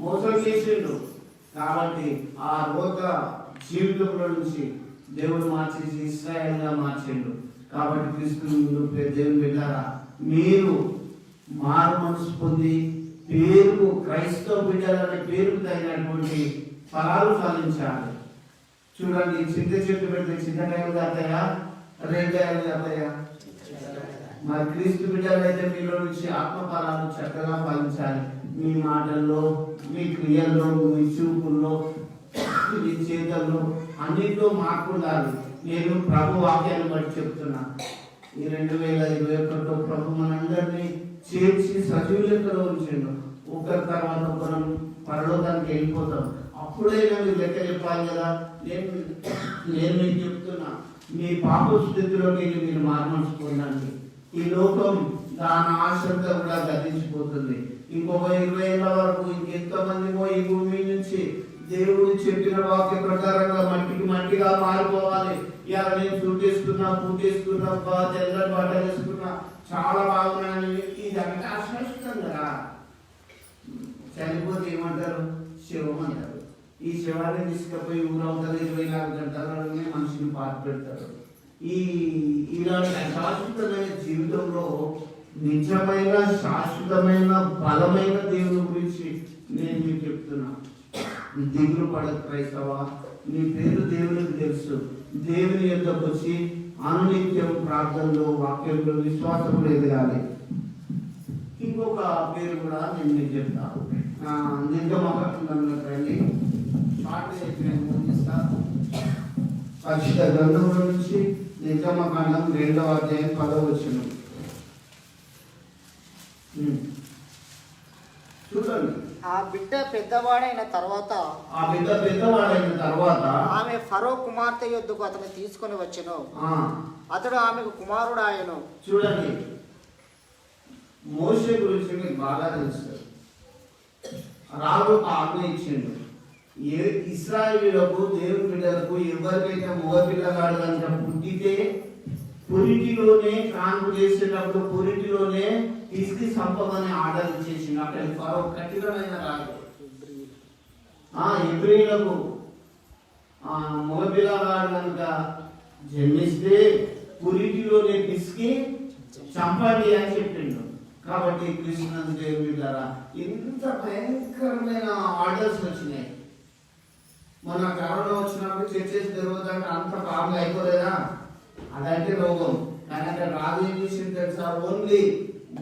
మోసం చేసిండు. కాబట్టి ఆ రోజు జీవితంలో నుంచి దేవుడు మార్చేసి ఇశ్రాయేలుగా మార్చిండు. కాబట్టి క్రీస్తు దేవుని బిడ్డారా, మీరు మారు మనసు పొంది పేరుకు క్రైస్తవ బిడ్డలనే పేరుకు తగినటువంటి ఫలాలు ఫలించాలి. చూడండి, చింత చెట్టు పెడితే చింతకాయలు కాతాయా, రేగాయలు కాతాయా? మరి క్రీస్తు బిడ్డలైతే మీలో నుంచి ఆత్మ ఫలాలు చక్కగా ఫలించాలి. మీ మాటల్లో, మీ క్రియల్లో, మీ చూపుల్లో, మీ చేతల్లో అన్నింటిలో మార్పు ఉండాలి. నేను ప్రభు వాక్యాన్ని బట్టి చెప్తున్నా. ఈ 2021లో ప్రభు మనందరినీ చేర్చి సజీవులెక్కలో ఉంచిండు. ఒకరి తర్వాత ఒకరం పరలోకానికి వెళ్ళిపోతాం. అప్పుడైనా మీరు లెక్క చెప్పాలి కదా. నేను మీకు చెప్తున్నా, మీ పాప స్థితిలోకి వెళ్ళి మీరు మార్మల్స్ పొందండి. ఈ లోకం దాని ఆశంతా కూడా గతించిపోతుంది. ఇంకొక 20 ఏళ్ళ వరకు ఇంకెంతమంది ఈ భూమి నుంచి దేవుడు చెప్పిన వాక్య ప్రకారంగా మట్టికి మట్టిగా మారిపోవాలి. ఇలా నేను చూటేసుకున్నా, పూటేసుకున్నా, తెల్లని బట్టలు వేసుకున్నా, చాలా బాగున్నాను. ఇదంతా అశాశ్వతం కదా. చనిపోతే ఏమంటారు? శవం అంటారు. ఈ శవాన్ని తీసుకుపోయి ఊరవుతుంది 24 గంటలలోనే మనిషిని పాత పెడతారు. ఇలాంటి అశాశ్వతమైన జీవితంలో నిజమైన శాశ్వతమైన బలమైన దేవుని గురించి నేను మీకు చెప్తున్నా. దిగులు పడక క్రైస్తవా, నీ పేరు దేవునికి తెలుసు. దేవుని యొద్దకు వచ్చి అనునిత్యం ప్రార్థనలో, వాక్యంలో, విశ్వాసంలో ఎదగాలి. ఇంకొక పేరు కూడా నేను మీకు చెప్తాను. రండి, పరిశుద్ధ గ్రంథంలో నుంచి నిర్గమకాండం 2వ అధ్యాయం 10వ వచనం చూడండి.
ఆ బిడ్డ పెద్దవాడైన తర్వాత ఆమె ఫరో కుమార్తె యొద్దకు అతను తీసుకొని వచ్చెను. అతడు ఆమెకు కుమారుడు ఆయను.
చూడండి, మోషే గురించి మీకు బాగా తెలుసు. రాజు ఆజ్ఞ ఇచ్చిండు, ఇశ్రాయేలులకు, దేవుని బిడ్డలకు ఎవరికైతే మగ పిల్లగాడు కనుక పుట్టితే పురిటిలోనే కాన్పు చేసేటప్పుడు పురిటిలోనే తీసుకు సంపమని ఆర్డర్ ఇచ్చేసిండు. అక్కడ ఫరో కఠినమైన రాజు. హెబ్రీయులకు మగ పిల్లగాడు కనుక జన్మిస్తే పురిటిలోనే పిసికి చంపండి అని చెప్పిండు. కాబట్టి కృష్ణుని దేవుని ద్వారా ఎంత భయంకరమైన ఆర్డర్స్ వచ్చినాయి. మన కరోనా వచ్చినప్పుడు చర్చెస్ తెరవదంటే అంత బాగా అయిపోలేదా? అదంటే రోగం. కానీ అక్కడ రాజు ఏం చేసింది తెలుసా? ఓన్లీ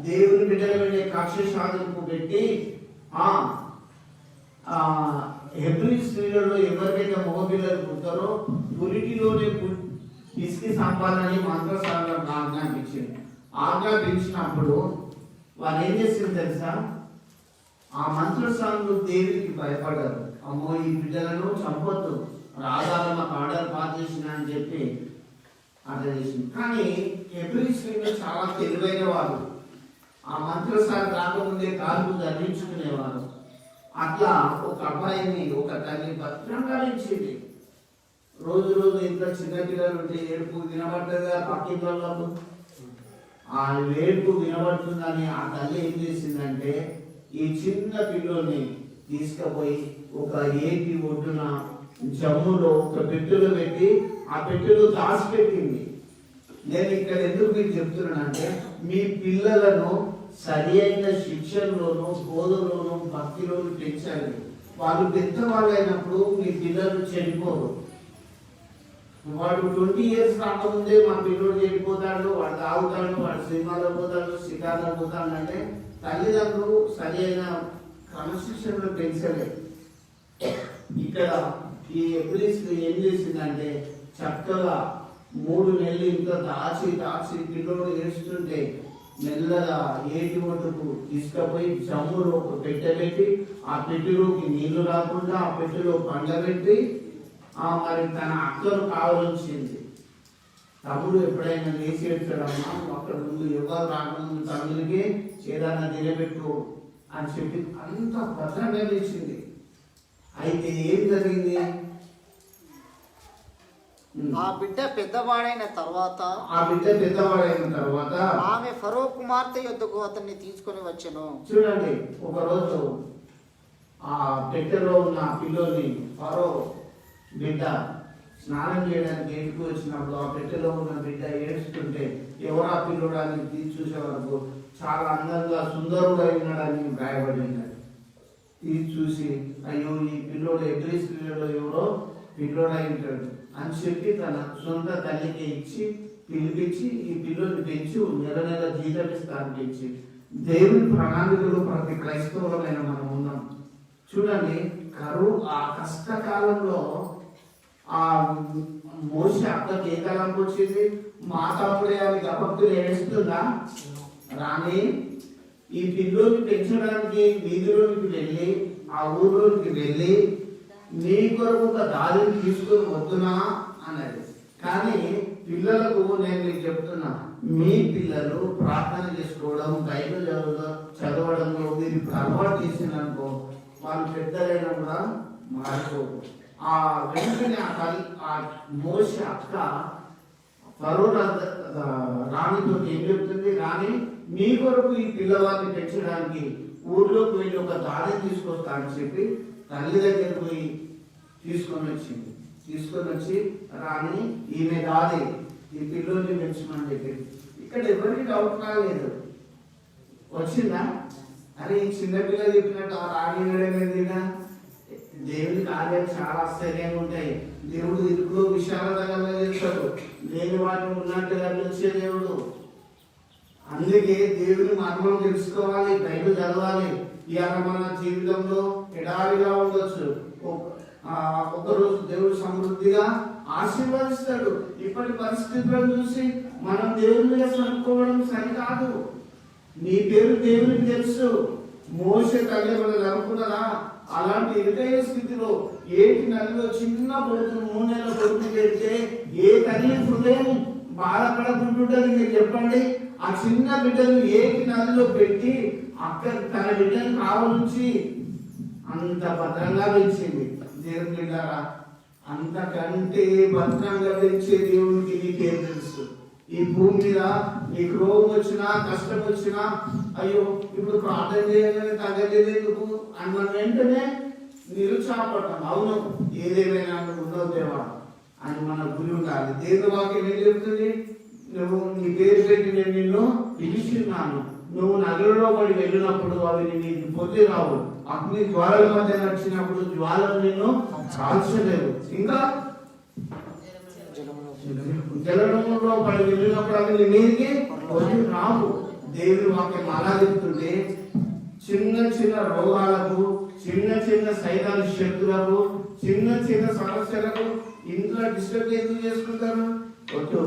దేవుని బిడ్డల మీద కక్ష సాధనకు పెట్టి హెబ్రీ స్త్రీలలో ఎవరికైతే మగపిల్లలు పుట్టారో పురిటిలోనే పిసికి సంపాలని మంత్రసాలను ఆజ్ఞాపించింది. ఆజ్ఞాపించినప్పుడు వాళ్ళు ఏం చేసింది తెలుసా? ఆ మంత్రసానులు దేవుడికి భయపడ్డారు. అమ్మో, ఈ బిడ్డలను చంపొద్దు, రాజాలు మాకు ఆర్డర్ పాస్ చేసిన అని చెప్పి అట్లా చేసింది. కానీ హెబ్రీ స్త్రీలు చాలా తెలివైన వారు. ఆ మంత్రసాన్ని రాకముందే కాలు ధరించుకునేవారు. అట్లా ఒక అబ్బాయిని ఒక తల్లి భద్రంగా ఇచ్చింది. రోజు రోజు ఇంట్లో చిన్నపిల్లలు ఉంటే ఏడుపు వినబడ్డగా పక్కింట్లకు ఆ ఏడుపు వినబడుతుందని ఆ తల్లి ఏం చేసిందంటే ఈ చిన్న పిల్లోని తీసుకుపోయి ఒక ఏటి ఒడ్డున జమ్ములో ఒక పెట్టెలో పెట్టి ఆ పెట్టెలో దాచిపెట్టింది. నేను ఇక్కడ ఎందుకు మీకు చెప్తున్నానంటే మీ పిల్లలను సరి అయిన శిక్షణలోను బోధలోను భక్తిలోను పెంచాలి. వాళ్ళు పెద్దవాళ్ళు అయినప్పుడు మీ పిల్లలు చెడిపోరు. వాడు 20 years రాకముందే మా పిల్లడు చెడిపోతాడు, వాడు తాగుతాడు, వాడు సినిమాలో పోతాడు, షికార్లో పోతాడు అంటే తల్లిదండ్రులు సరి అయిన క్రమశిక్షణలో పెంచలే. ఇక్కడ ఈ ఎబ్రిస్ ఏం చేసిందంటే చక్కగా 3 నెలలు ఇంకా దాచి పిల్లోడు ఏడుస్తుంటే మెల్లగా ఏటి ఒడ్డుకు తీసుకుపోయి జమ్ములో ఒక పెట్టె పెట్టి ఆ పెట్టెలోకి నీళ్లు రాకుండా ఆ పెట్టెలో పండబెట్టి మరి తన అక్కను కావలించింది. తమ్ముడు ఎప్పుడైనా లేచి ఏడ్చాడమ్మా, అక్కడ ముందు ఎవరు రాకముందు తమ్ముడికి ఏదైనా నిలబెట్టు అని చెప్పి అంత భద్రంగా ఇచ్చింది. అయితే ఏం జరిగింది?
ఆ బిడ్డ పెద్దవాడైన తర్వాత ఆమె ఫరో కుమార్తె యొద్దకు అతన్ని తీసుకొని వచ్చెను.
చూడండి, ఒకరోజు ఆ పెట్టెలో ఉన్న పిల్లోని ఫరో బిడ్డ స్నానం చేయడానికి ఇంటికి వచ్చినప్పుడు ఆ పెట్టెలో ఉన్న బిడ్డ ఏడుస్తుంటే ఎవరు ఆ పిల్లోడాన్ని తీసి చూసే వరకు చాలా అందంగా సుందరుడు అయినాడని రాయబడినాడు. తీసి చూసి అయ్యో ఈ పిల్లోడు ఎగ్రీస్ పిల్లోడు ఎవరో పిల్లోడు అయి ఉంటాడు అని చెప్పి తన సొంత తల్లికి ఇచ్చి పిలిపించి ఈ పిల్లోని పెంచి నెల జీతం ఇస్తానికి ఇచ్చి దేవుని ప్రణాళికలు ప్రతి క్రైస్తవులమైన మనం ఉన్నాం. చూడండి, కరువు ఆ కష్టకాలంలో ఆ మోషే అక్కకి ఏ కాలంకి వచ్చింది? మా తమ్ముడే అని గపక్తులు ఏడుస్తుందా? రాని ఈ పిల్లోని పెంచడానికి వీధిలోనికి వెళ్ళి ఆ ఊర్లోనికి వెళ్ళి నీ కొరకు ఒక దారిని తీసుకొని వద్దునా అన్నది. కానీ పిల్లలకు నేను మీకు చెప్తున్నా, మీ పిల్లలు ప్రార్థన చేసుకోవడం, బైబిల్ చదవడంలో మీరు అలవాటు చేసిందనుకో వాళ్ళు పెద్దలైనా కూడా మారిపోరు. ఆ వెంటనే ఆ మోషే అక్క ఫరో రాణితో ఏం చెప్తుంది? రాణి, మీ కొరకు ఈ పిల్లవాడిని పెంచడానికి ఊర్లోకి వెళ్ళి ఒక దారి తీసుకొస్తా అని చెప్పి తల్లి దగ్గరికి పోయి తీసుకొని వచ్చి రాణి ఈమె దాది ఈ పిల్లోని పెంచమని చెప్పి. ఇక్కడ ఎవరికి డౌట్ రాలేదు. వచ్చిందా? అరే ఈ చిన్నపిల్లలు చెప్పినట్టు ఆ రాణి ఏడేదిగా దేవుని కార్యాలు చాలా ఆశ్చర్యంగా ఉంటాయి. దేవుడు ఇరుకులో విశాలతగా చేస్తాడు, లేని వాటిని ఉన్నట్టుగా పిలిచే దేవుడు. అందుకే దేవుని మర్మం తెలుసుకోవాలి, బైబిల్ చదవాలి. ఇవాళ మన జీవితంలో ఎడారిగా ఉండొచ్చు, ఒకరోజు దేవుడు సమృద్ధిగా ఆశీర్వదిస్తాడు. ఇప్పటి పరిస్థితులను చూసి మనం దేవుని మీద సరుకోవడం సరికాదు. నీ పేరు దేవునికి తెలుసు. మోషే తల్లి మనం అనుకున్నదా? అలాంటి ఇరుకైన స్థితిలో ఏటి నదిలో చిన్న కొడుకు 3 నెలల కొడుకు పెడితే ఏ తల్లి హృదయం బాధపడకుంటుంటుంది? మీరు చెప్పండి. ఆ చిన్న బిడ్డను ఏటి నదిలో పెట్టి అక్కడ తన బిడ్డను కావలించి అంత భద్రంగా పెంచింది. దేవుని బిడ్డారా, అంతకంటే భద్రంగా పెంచే దేవునికి నీకేం తెలుసు? ఈ భూమి మీద నీకు రోగం వచ్చినా కష్టం వచ్చినా అయ్యో ఇప్పుడు ప్రార్థన చేయాలని తగ్గలేదు ఎందుకు అని మనం వెంటనే నిరుత్సాహపడతాం. అవును, ఏదేమైనా ఉండవు దేవా అని మన గురి ఉండాలి. దేవుని వాక్యం ఏం చెప్తుంది? నువ్వు నీ పేరు పెట్టి నేను నిన్ను పిలిచిన్నాను, నువ్వు నగరంలో పడి వెళ్ళినప్పుడు అవి నీకు పొద్దు రావు, అగ్ని జ్వాలల మధ్య నడిచినప్పుడు జ్వాలలు నిన్ను కాల్చలేవు, ఇంకా జలంలో పడి వెళ్ళినప్పుడు అవి నీ మీదకి పొద్దు రావు. దేవుని వాక్యం అలా చెప్తుంటే చిన్న చిన్న రోగాలకు, చిన్న చిన్న సైతాన్ శక్తులకు, చిన్న చిన్న సమస్యలకు ఇంట్లో డిస్టర్బ్ ఎందుకు చేసుకుంటారు? వద్దు,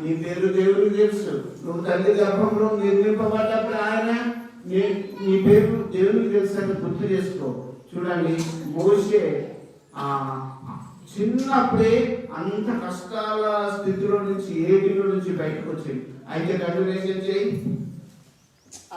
నీ పేరు దేవుడికి తెలుసు. నువ్వు తల్లి గర్భంలో నిర్మింపబడ్డప్పుడు ఆయన నీ పేరు దేవుడికి తెలుసు అని గుర్తు చేసుకో. చూడండి, మోషే చిన్నప్పుడే అంత కష్టాల స్థితిలో నుంచి ఏటిలో నుంచి బయటకు వచ్చింది. అయితే కంటిన్యూషన్ చేయి.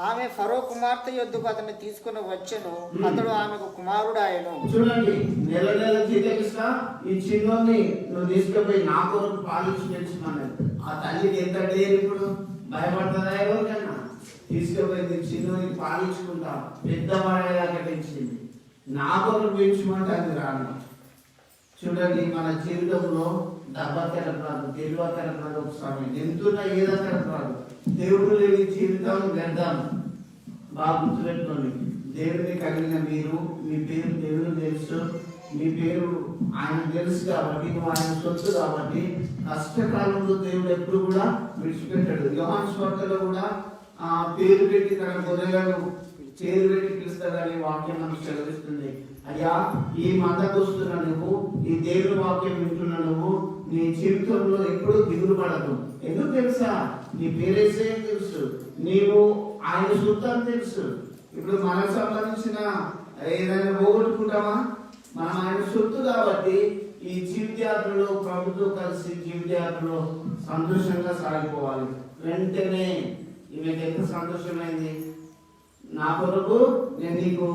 ఆమె ఫరో కుమార్తె యొద్దకు అతన్ని తీసుకుని వచ్చెను, అతడు ఆమెకు కుమారుడు ఆయను.
చూడండి, నెల జీతం ఇస్తా, ఈ చిన్నోని నువ్వు తీసుకుపోయి నా కొరకు పాలించి పెంచుకున్నాను. ఆ తల్లికి ఎంత డేరు ఇప్పుడు భయపడుతుందా? ఎవరికైనా తీసుకుపోయి చిన్నోని పాలించుకుంటా పెద్దవాడేలాగా పెంచింది. నా కొరకు పెంచమంటే అది రాను. చూడండి, మన జీవితంలో డబ్బా తెలపరాదు, తెలివ తెలపరాదు, ఒక సమయం ఎంతున్నా ఏదో తెలపరాదు. దేవుడు లేని జీవితం వ్యర్థం. బాగా గుర్తుపెట్టుకోండి. దేవుని కలిగిన మీరు, మీ పేరు దేవుని తెలుసు, మీ పేరు ఆయన తెలుసు కాబట్టి, నువ్వు ఆయన సొత్తు కాబట్టి కష్టకాలంలో దేవుడు ఎప్పుడు కూడా విడిచిపెట్టాడు. యోహాను సువార్తలో కూడా పేరు పెట్టి తన గొర్రెలను పేరు పెట్టి పిలుస్తాడని వాక్యం మనకు సెలవిస్తుంది. అయ్యా, ఈ మందకు వస్తున్న నువ్వు, ఈ దేవుని వాక్యం వింటున్న నువ్వు, నీ జీవితంలో ఎప్పుడు దిగులు పడదు. ఎందుకు తెలుసా? నీ పేరేసే తెలుసు, నీవు ఆయన సొత్తు తెలుసు. ఇప్పుడు మనకు సంబంధించిన ఏదైనా పోగొట్టుకుంటామా? మనం ఆయన సొత్తు కాబట్టి ఈ జీవితయాత్రలో ప్రభుత్వం కలిసి జీవితయాత్రలో సంతోషంగా సాగిపోవాలి. వెంటనే ఈమెకి ఎంత సంతోషమైంది, నా కొరకు నేను నీకు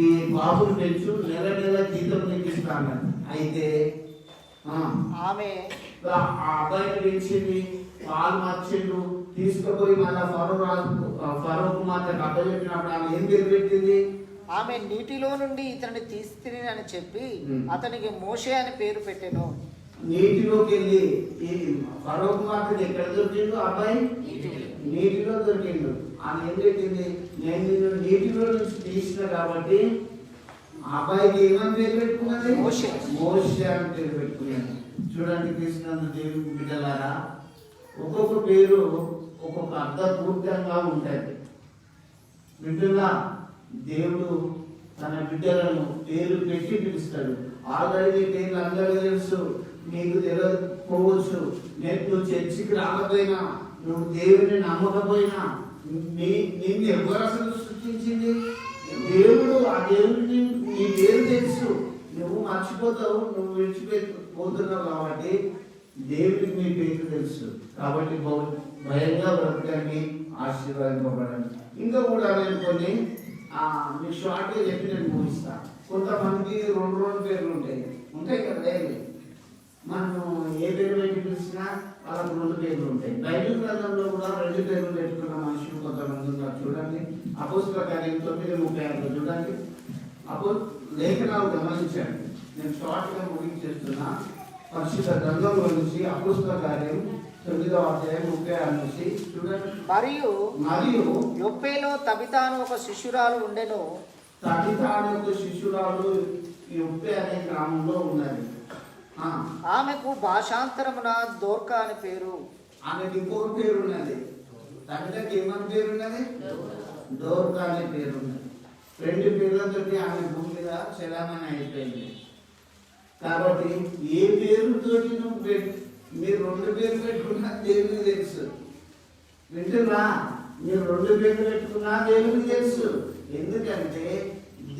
ఈ బాబుని పెంచు, నెల నెల జీతం నీకు ఇస్తాను. అయితే
ఆమె
ఆ అబ్బాయిని పెంచింది, పాలు మార్చిండు, తీసుకుపోయి మళ్ళా ఫరో కుమార్తెకు అప్పచెప్పినప్పుడు ఆమె ఏం పేరు పెట్టింది?
ఆమె నీటిలో నుండి ఇతన్ని తీస్తిని అని చెప్పి అతనికి మోషే అని పేరు పెట్టెను.
నీటిలోకి వెళ్ళి ఈ ఫరో కుమార్తెకి ఎక్కడ దొరికిండు అబ్బాయి? నీటిలో దొరికిండు. ఆమె ఏం పెట్టింది? నేను నిన్ను నీటిలో నుంచి తీసిన కాబట్టి అబ్బాయికి ఏమని పేరు పెట్టుకున్నది?
మోషే.
మోషే అని పేరు పెట్టుకున్నాను. చూడండి కృష్ణందు దేవుని బిడ్డలారా, ఒక్కొక్క పేరు ఒక్కొక్క అర్థపూర్తంగా ఉంటుంది. బిడ్డలా, దేవుడు తన బిడ్డలను పేరు పెట్టి పిలుస్తాడు. ఆల్రెడీ పేర్లు అందరికీ తెలుసు, నీకు తెలియకపోవచ్చు. నువ్వు చర్చికి రాకపోయినా, నువ్వు దేవుని నమ్మకపోయినా, నిన్ను ఎవరు అసలు సృష్టించింది? దేవుడు. ఆ దేవుడిని నీ పేరు తెలుసు. నువ్వు మర్చిపోతావు, నువ్వు విడిచిపోతున్నావు కాబట్టి దేవుడికి నీ పేరు తెలుసు. కాబట్టి భయంగా బ్రతకండి, ఆశీర్వాదింపబడండి. ఇంకా కూడా నేను కొన్ని మీకు షార్ట్గా చెప్పి నేను ముగిస్తాను. కొంతమందికి రెండు పేర్లు ఉంటాయి కదా డైలీ. మనం ఏ పేరు పెట్టి పిలిచినా వాళ్ళకి రెండు పేర్లు ఉంటాయి. బైబిల్ గ్రంథంలో కూడా రెండు పేర్లు పెట్టుకున్న మనుషులు కొంతమంది ఉన్నారు. చూడండి, అపోస్తల కార్యం 9:36 చూడండి. లేఖనాలు గమనించండి. నేను షార్ట్గా ముగించేస్తున్నా. పరిశుద్ధ గ్రంథంలో నుంచి అపోస్తల కార్యం 9:36 నుంచి చూడండి. మరియు
యొప్పేలో తబితాను ఒక శిష్యురాలు ఉండెను.
తబితాను ఒక శిష్యురాలు యొప్పే అనే గ్రామంలో ఉన్నది.
ఆమెకు భాషాంతరమున దోర్కా అని పేరు.
ఆమెకు ఇంకొక పేరు ఉన్నది. తబితకి ఏమని పేరు ఉన్నది? దోర్కా అనే పేరు ఉన్నది. రెండు పేర్లతో ఆమె భూమి మీద చలామణి అయిపోయింది. కాబట్టి ఏ పేరుతోటి మీరు రెండు పేర్లు పెట్టుకున్నా దేవునికి తెలుసు. వింటున్నా? మీరు రెండు పేర్లు పెట్టుకున్నా దేవునికి తెలుసు. ఎందుకంటే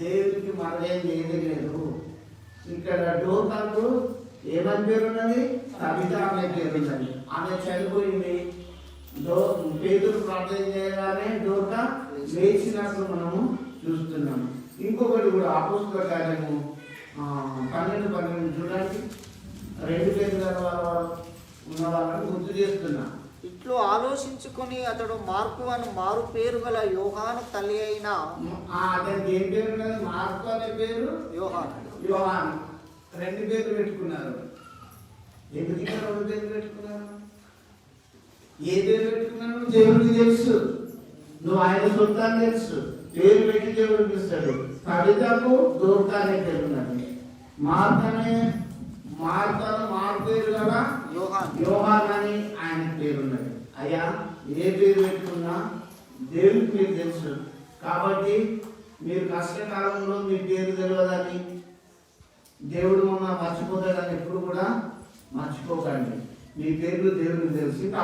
దేవునికి మరలేం ఏది లేదు. ఇక్కడ డోర్కాకు ఏమని పేరు ఉన్నది? కవిత అనే పేరు ఉన్నది. ఆమె చనిపోయింది. పేదలు ప్రార్థన చేయగానే డోర్కా లేచినట్లు మనము చూస్తున్నాము. ఇంకొకటి కూడా అపోస్తల కార్యము 12:12 చూడండి. రెండు పేర్లు ఉన్న వాళ్ళని గుర్తు చేస్తున్నా.
ఇట్లు ఆలోచించుకొని అతడు మార్కు అని మారు పేరు గల యోహాను తల్లి అయిన
అతనికి ఏం పేరు ఉన్నది? మార్కు అనే పేరు, యోహాను. రెండు పేర్లు పెట్టుకున్నారు. ఎందుకు ఇక్కడ రెండు పేర్లు పెట్టుకున్నారు? ఏ పేరు పెట్టుకున్నాను దేవుడికి తెలుసు. నువ్వు ఆయన సొంతాన్ని తెలుసు. పేరు పెట్టి దేవుడు పిలుస్తాడు. కవితకు దోర్కా అనే పేరు ఉన్నది. మారు పేరు కదా యోహాన్ అని ఆయన పేరు ఉన్నది. అయ్యా, ఏ పేరు పెట్టుకున్నా దేవుడికి మీకు తెలుసు. కాబట్టి మీరు కష్టకాలంలో మీ పేరు తెలియదని, దేవుడు మమ్మల్ని మర్చిపోతాడని ఎప్పుడు కూడా మర్చిపోకండి. మీ పేర్లు దేవుడికి తెలుసు. ఇంకా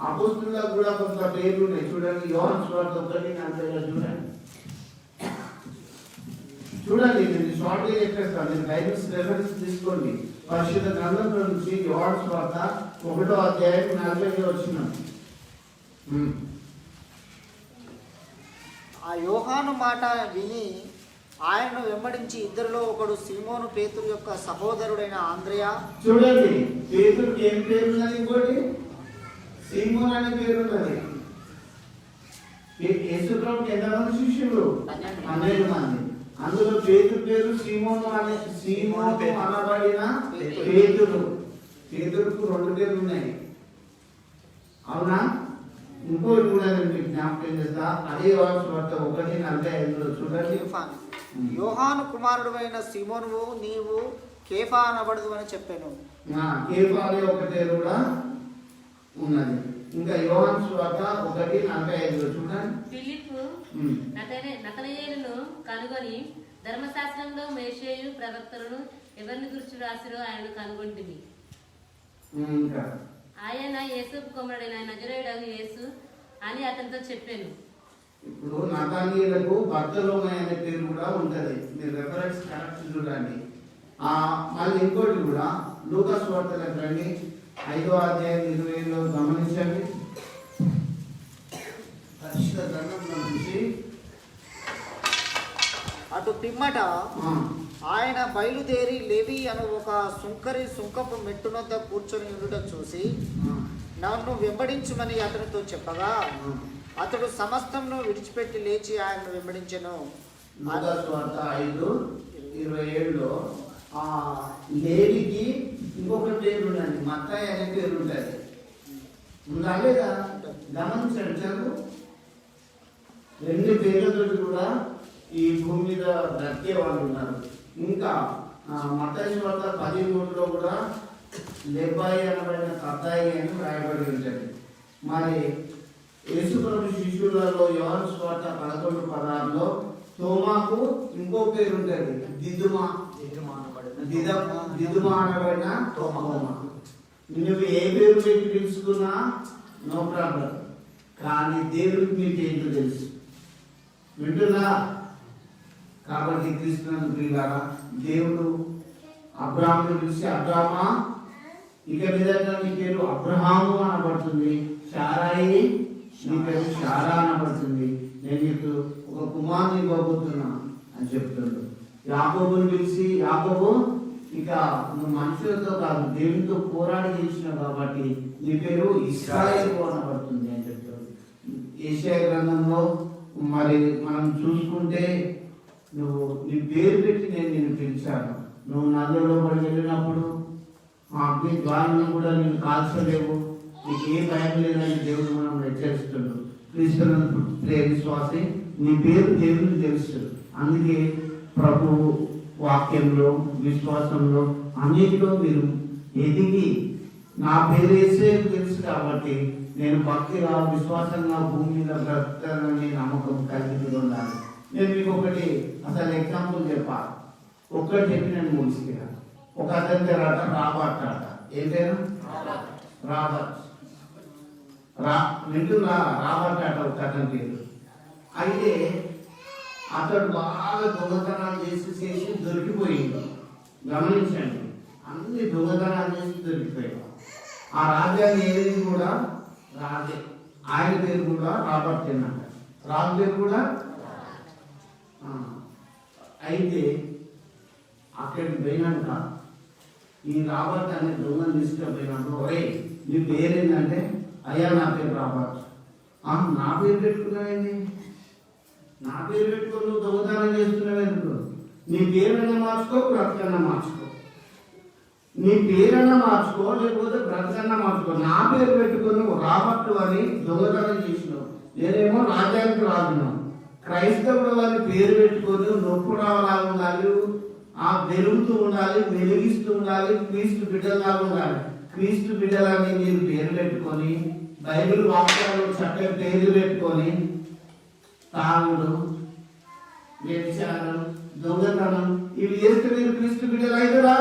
అపోస్తులకు కూడా కొంత పేర్లు ఉన్నాయి. చూడండి, యోహాను సువార్త 1:40 చూడండి. నేను షార్ట్గా చెప్పేస్తాను. నేను బైబిల్స్ రెఫరెన్స్ తీసుకోండి. పరిశుద్ధ గ్రంథంలో నుంచి యోహాను సువార్త 1:40
ఆ యోహాను మాట విని ఆయనను వెంబడించి ఇద్దరిలో ఒకడు సీమోను పేతురు యొక్క సహోదరుడైన ఆంద్రయ.
చూడండి, పేతురుకి ఏం పేరు ఉన్నది? ఇంకోటి సీమోన్ అనే పేరు ఉన్నది. యేసుప్రభుకి ఎంతమంది శిష్యులు? 12 మంది. అందులో పేతురు పేరు సీమోను అనబడిన పేతురు. పేతురుకు రెండు పేర్లు ఉన్నాయి. అవునా? ఇంకోటి కూడా నేను మీకు జ్ఞాపకం చేస్తా. అదే వార్త 1:45 చూడండి.
యోహాను కుమారుడు అయిన సీమోనువు నీవు కేఫా అనబడదు అని చెప్పాను.
కేఫా అనే ఒకటే కూడా ఉన్నది. ఇంకా యోహాను సువార్త 1:45 చూడండి.
ఫిలిప్పు నతనయేలును కనుగొని ధర్మశాస్త్రంలో మోషేయు ప్రవక్తలను ఎవరిని గురించి రాసిరో ఆయన కనుగొంటిని.
ఇంకా
ఆయన యేసుకు కుమారుడైన నజరేయుడగు యేసు అని అతనితో చెప్పాను.
ఇప్పుడు నతానీయులకు బర్తలోమై అనే పేరు కూడా ఉంటది. మీరు రెఫరెన్స్ కరెక్ట్ చూడండి. మళ్ళీ ఇంకోటి కూడా లూకా సువార్తలకు రండి, 5:27 గమనించండి. పరిశుద్ధ గ్రంథంలో నుంచి
అటు పిమ్మట ఆయన బయలుదేరి లేవి అను ఒక సుంకపు మెట్టునొద్ద కూర్చొని ఉండుట చూసి నన్ను వెంబడించుమని అతనితో చెప్పగా అతడు సమస్తంను విడిచిపెట్టి లేచి ఆయనను వెంబడించెను.
లూకా సువార్త 5:27 లేవికి ఇంకొక పేరు ఉన్నది, మత్తయి అనే పేరు ఉంటుంది. ఉందా లేదా గమనించండి. చదువు. 2 పేర్లతో కూడా ఈ భూమి మీద బ్రతికే వాళ్ళు ఉన్నారు. ఇంకా మత్తయి సువార్త 13లో కూడా లెబ్బాయి అనబడిన కత్తాయి అని రాయబడి ఉంటుంది. మరి యేసుప్రభు శిష్యులలో యోహాను సువార్త 11:16లో తోమాకు ఇంకో పేరు ఉంటుంది, దిదుమా అనబడిన తోమా. నువ్వు ఏ పేరు పెట్టి తెలుసుకున్నా నో ప్రాబ్లం, కానీ దేవుడికి మీకు ఏంటో తెలుసు. వింటున్నా? కాబట్టి క్రీస్తునందు ప్రియులారా, దేవుడు అబ్రాహామును పిలిచి అబ్రామా ఇక మీదట నీ పేరు అబ్రహాము అనబడుతుంది, శారాయి నీ పేరు శారా అనబడుతుంది, నేను నీకు ఒక కుమారుని ఇవ్వబోతున్నా అని చెప్తున్నాడు. యాకోబుని పిలిచి యాకోబు ఇక నువ్వు మనుషులతో కాదు దేవునితో పోరాడి చేసినావు కాబట్టి నీ పేరు ఇశ్రాయేలు అనబడుతుంది అని చెప్తాడు. యెషయా గ్రంథంలో మరి మనం చూసుకుంటే నువ్వు నీ పేరు పెట్టి నేను నిన్ను పిలిచాను. నువ్వు నదిలో పడి వెళ్ళినప్పుడు ఆ అగ్ని జ్వాలను కూడా నేను కాల్చలేవు, నీకు ఏ భయం లేదని దేవుడు మనం హెచ్చరిస్తున్నాడు. క్రీస్తునందు ప్రియ విశ్వాసి, నీ పేరు దేవునికి తెలుసు. అందుకే ప్రభు వాక్యంలో విశ్వాసంలో అన్నిటిలో మీరు ఎదిగి నా పేరు వేసే తెలుసు కాబట్టి నేను భక్తిగా విశ్వాసంగా భూమి మీద బ్రతకాలని నమ్మకం కలిగి ఉండాలి. నేను మీకు ఒకటి అసలు ఎగ్జాంపుల్ చెప్పాలి. ఒక్కటి చెప్పి నేను ముగిసిపోయాను. ఒక అతని తర్వాత రాబర్ట్ అట. ఏం పేరు? రాబర్ట్. వింటున్నా? రాబర్ట్ అట ఒక అతని పేరు. అయితే అతడు బాగా దొంగతనాలు చేసి దొరికిపోయింది. గమనించండి, అన్ని దొంగతనాలు చేసి దొరికిపోయాడు. ఆ రాజ్యాన్ని ఏది కూడా రాజే. ఆయన పేరు కూడా రాబర్ట్ అన్నమాట. రాజు పేరు కూడా. అయితే అక్కడికి పోయినాక ఈ రాబర్ట్ అనే దొంగను తీసుకుపోయినాక, ఒరే నీ పేరేంటంటే, అయ్యా నా పేరు రాబర్ట్. నా పేరు పెట్టుకున్నావేంటి? నా పేరు పెట్టుకొని నువ్వు దొంగతనం చేస్తున్నావు ఎందుకు? నీ పేరైనా మార్చుకో, బ్రతకన్నా మార్చుకో. నీ పేరైనా మార్చుకో, లేకపోతే బ్రతకన్నా మార్చుకో. నా పేరు పెట్టుకొని నువ్వు రాబర్ట్ అని దొంగతనం చేసినావు. నేనేమో రాజ్యానికి రాజున్నావు. క్రైస్తవుడు అని పేరు పెట్టుకొని నొప్పు రావలా ఉండాలి, వెలుగుతూ ఉండాలి, వెలిగిస్తూ ఉండాలి, క్రీస్తు బిడ్డలా ఉండాలి. క్రీస్తు బిడ్డలని మీరు పేరు పెట్టుకొని బైబిల్ వాక్యాలు చక్కటి పేరు పెట్టుకొని తాగుడు, వ్యభిచారం, దొంగతనం ఇవి చేస్తే మీరు క్రీస్తు బిడ్డలు అవుతారా?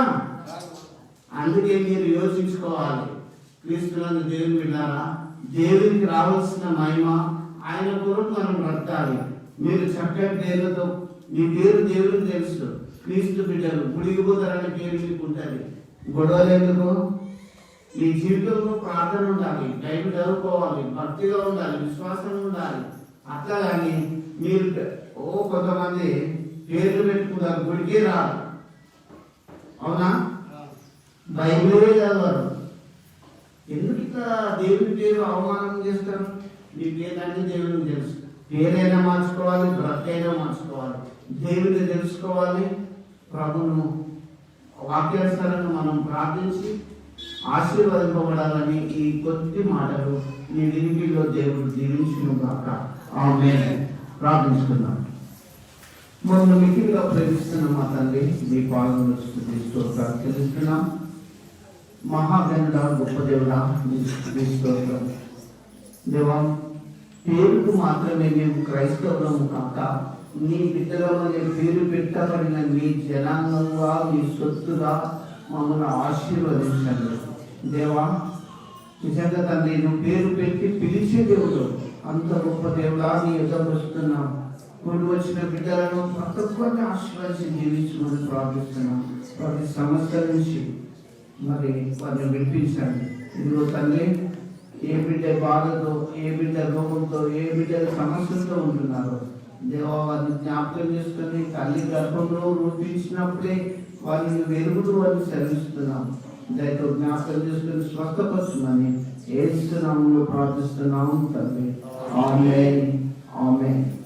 అందుకే మీరు యోచించుకోవాలి. క్రీస్తునందు దేవుని బిడ్డారా, దేవునికి రావాల్సిన మహిమ ఆయన కొరకు మనం బ్రతకాలి. మీరు చక్కటి పేరుతో మీ పేరు దేవుడికి తెలుసు. క్రీస్తు బిడ్డలు గుడిగిపోతారనే పేరు మీకు ఉంటుంది. గొడవలు ఎందుకు? మీ జీవితంలో ప్రార్థన ఉండాలి, బైబిల్ చదువుకోవాలి, భక్తిగా ఉండాలి, విశ్వాసం ఉండాలి. అట్లా కానీ మీరు కొంతమంది పేర్లు పెట్టుకుంటారు, గుడికే రాదు. అవునా? బైబిలే చదవరు. ఎందుకు ఇట్లా దేవుని పేరు అవమానం చేస్తారు? మీ పేరు దేవునికి తెలుసు. పేరైనా మార్చుకోవాలి, బ్రతకైనా మార్చుకోవాలి. దేవుని తెలుసుకోవాలి. ప్రభును వాక్యానుసారంగా మనం ప్రార్థించి ఆశీర్వదింపబడాలని ఈ కొద్ది మాటలు నీ వినికిడిలో దేవుడు దీవించును గాక. ఆమేన్. ప్రార్థిస్తున్నాం. మమ్మల్ని మిక్కిలిగా ప్రేమిస్తున్న మా తండ్రి, మీ పాలనలో స్తుతి స్తోత్రాలు చెల్లిస్తున్నాం. మహాగణుడా, గొప్ప దేవుడా, మీ స్తుతి స్తోత్రం. దేవా, పేరుకు మాత్రమే మేము క్రైస్తవులము కాక నీ బిడ్డలమనే పేరు పెట్టబడిన మీ జనాంగంగా, మీ సొత్తుగా మమ్మల్ని ఆశీర్వదించండి. దేవా, నిజంగా తండ్రి, నువ్వు పేరు పెట్టి పిలిచే దేవుడు, అంత గొప్ప దేవుడా నీ ఎదురు వస్తున్నాం. కూడి వచ్చిన బిడ్డలను ప్రతి ఒక్కరిని ఆశీర్వదించి జీవించమని ప్రార్థిస్తున్నాం. ప్రతి సమస్య నుంచి మరి వారిని విడిపించండి. ఇదిగో తండ్రి, ఏ బిడ్డ బాధతో, ఏ బిడ్డ రోగంతో, ఏ బిడ్డ సమస్యలతో ఉంటున్నారో దేవా, వారిని జ్ఞాపకం చేసుకొని తల్లి గర్భంలో రూపించినప్పుడే వారిని వెలుగుతూ వారిని సెలవిస్తున్నాం. దయతో జ్ఞాపకం చేసుకొని స్వస్థపరుచుమని యేసు నామములో ప్రార్థిస్తున్నాము తండ్రి. ఆమేన్. ఆమేన్.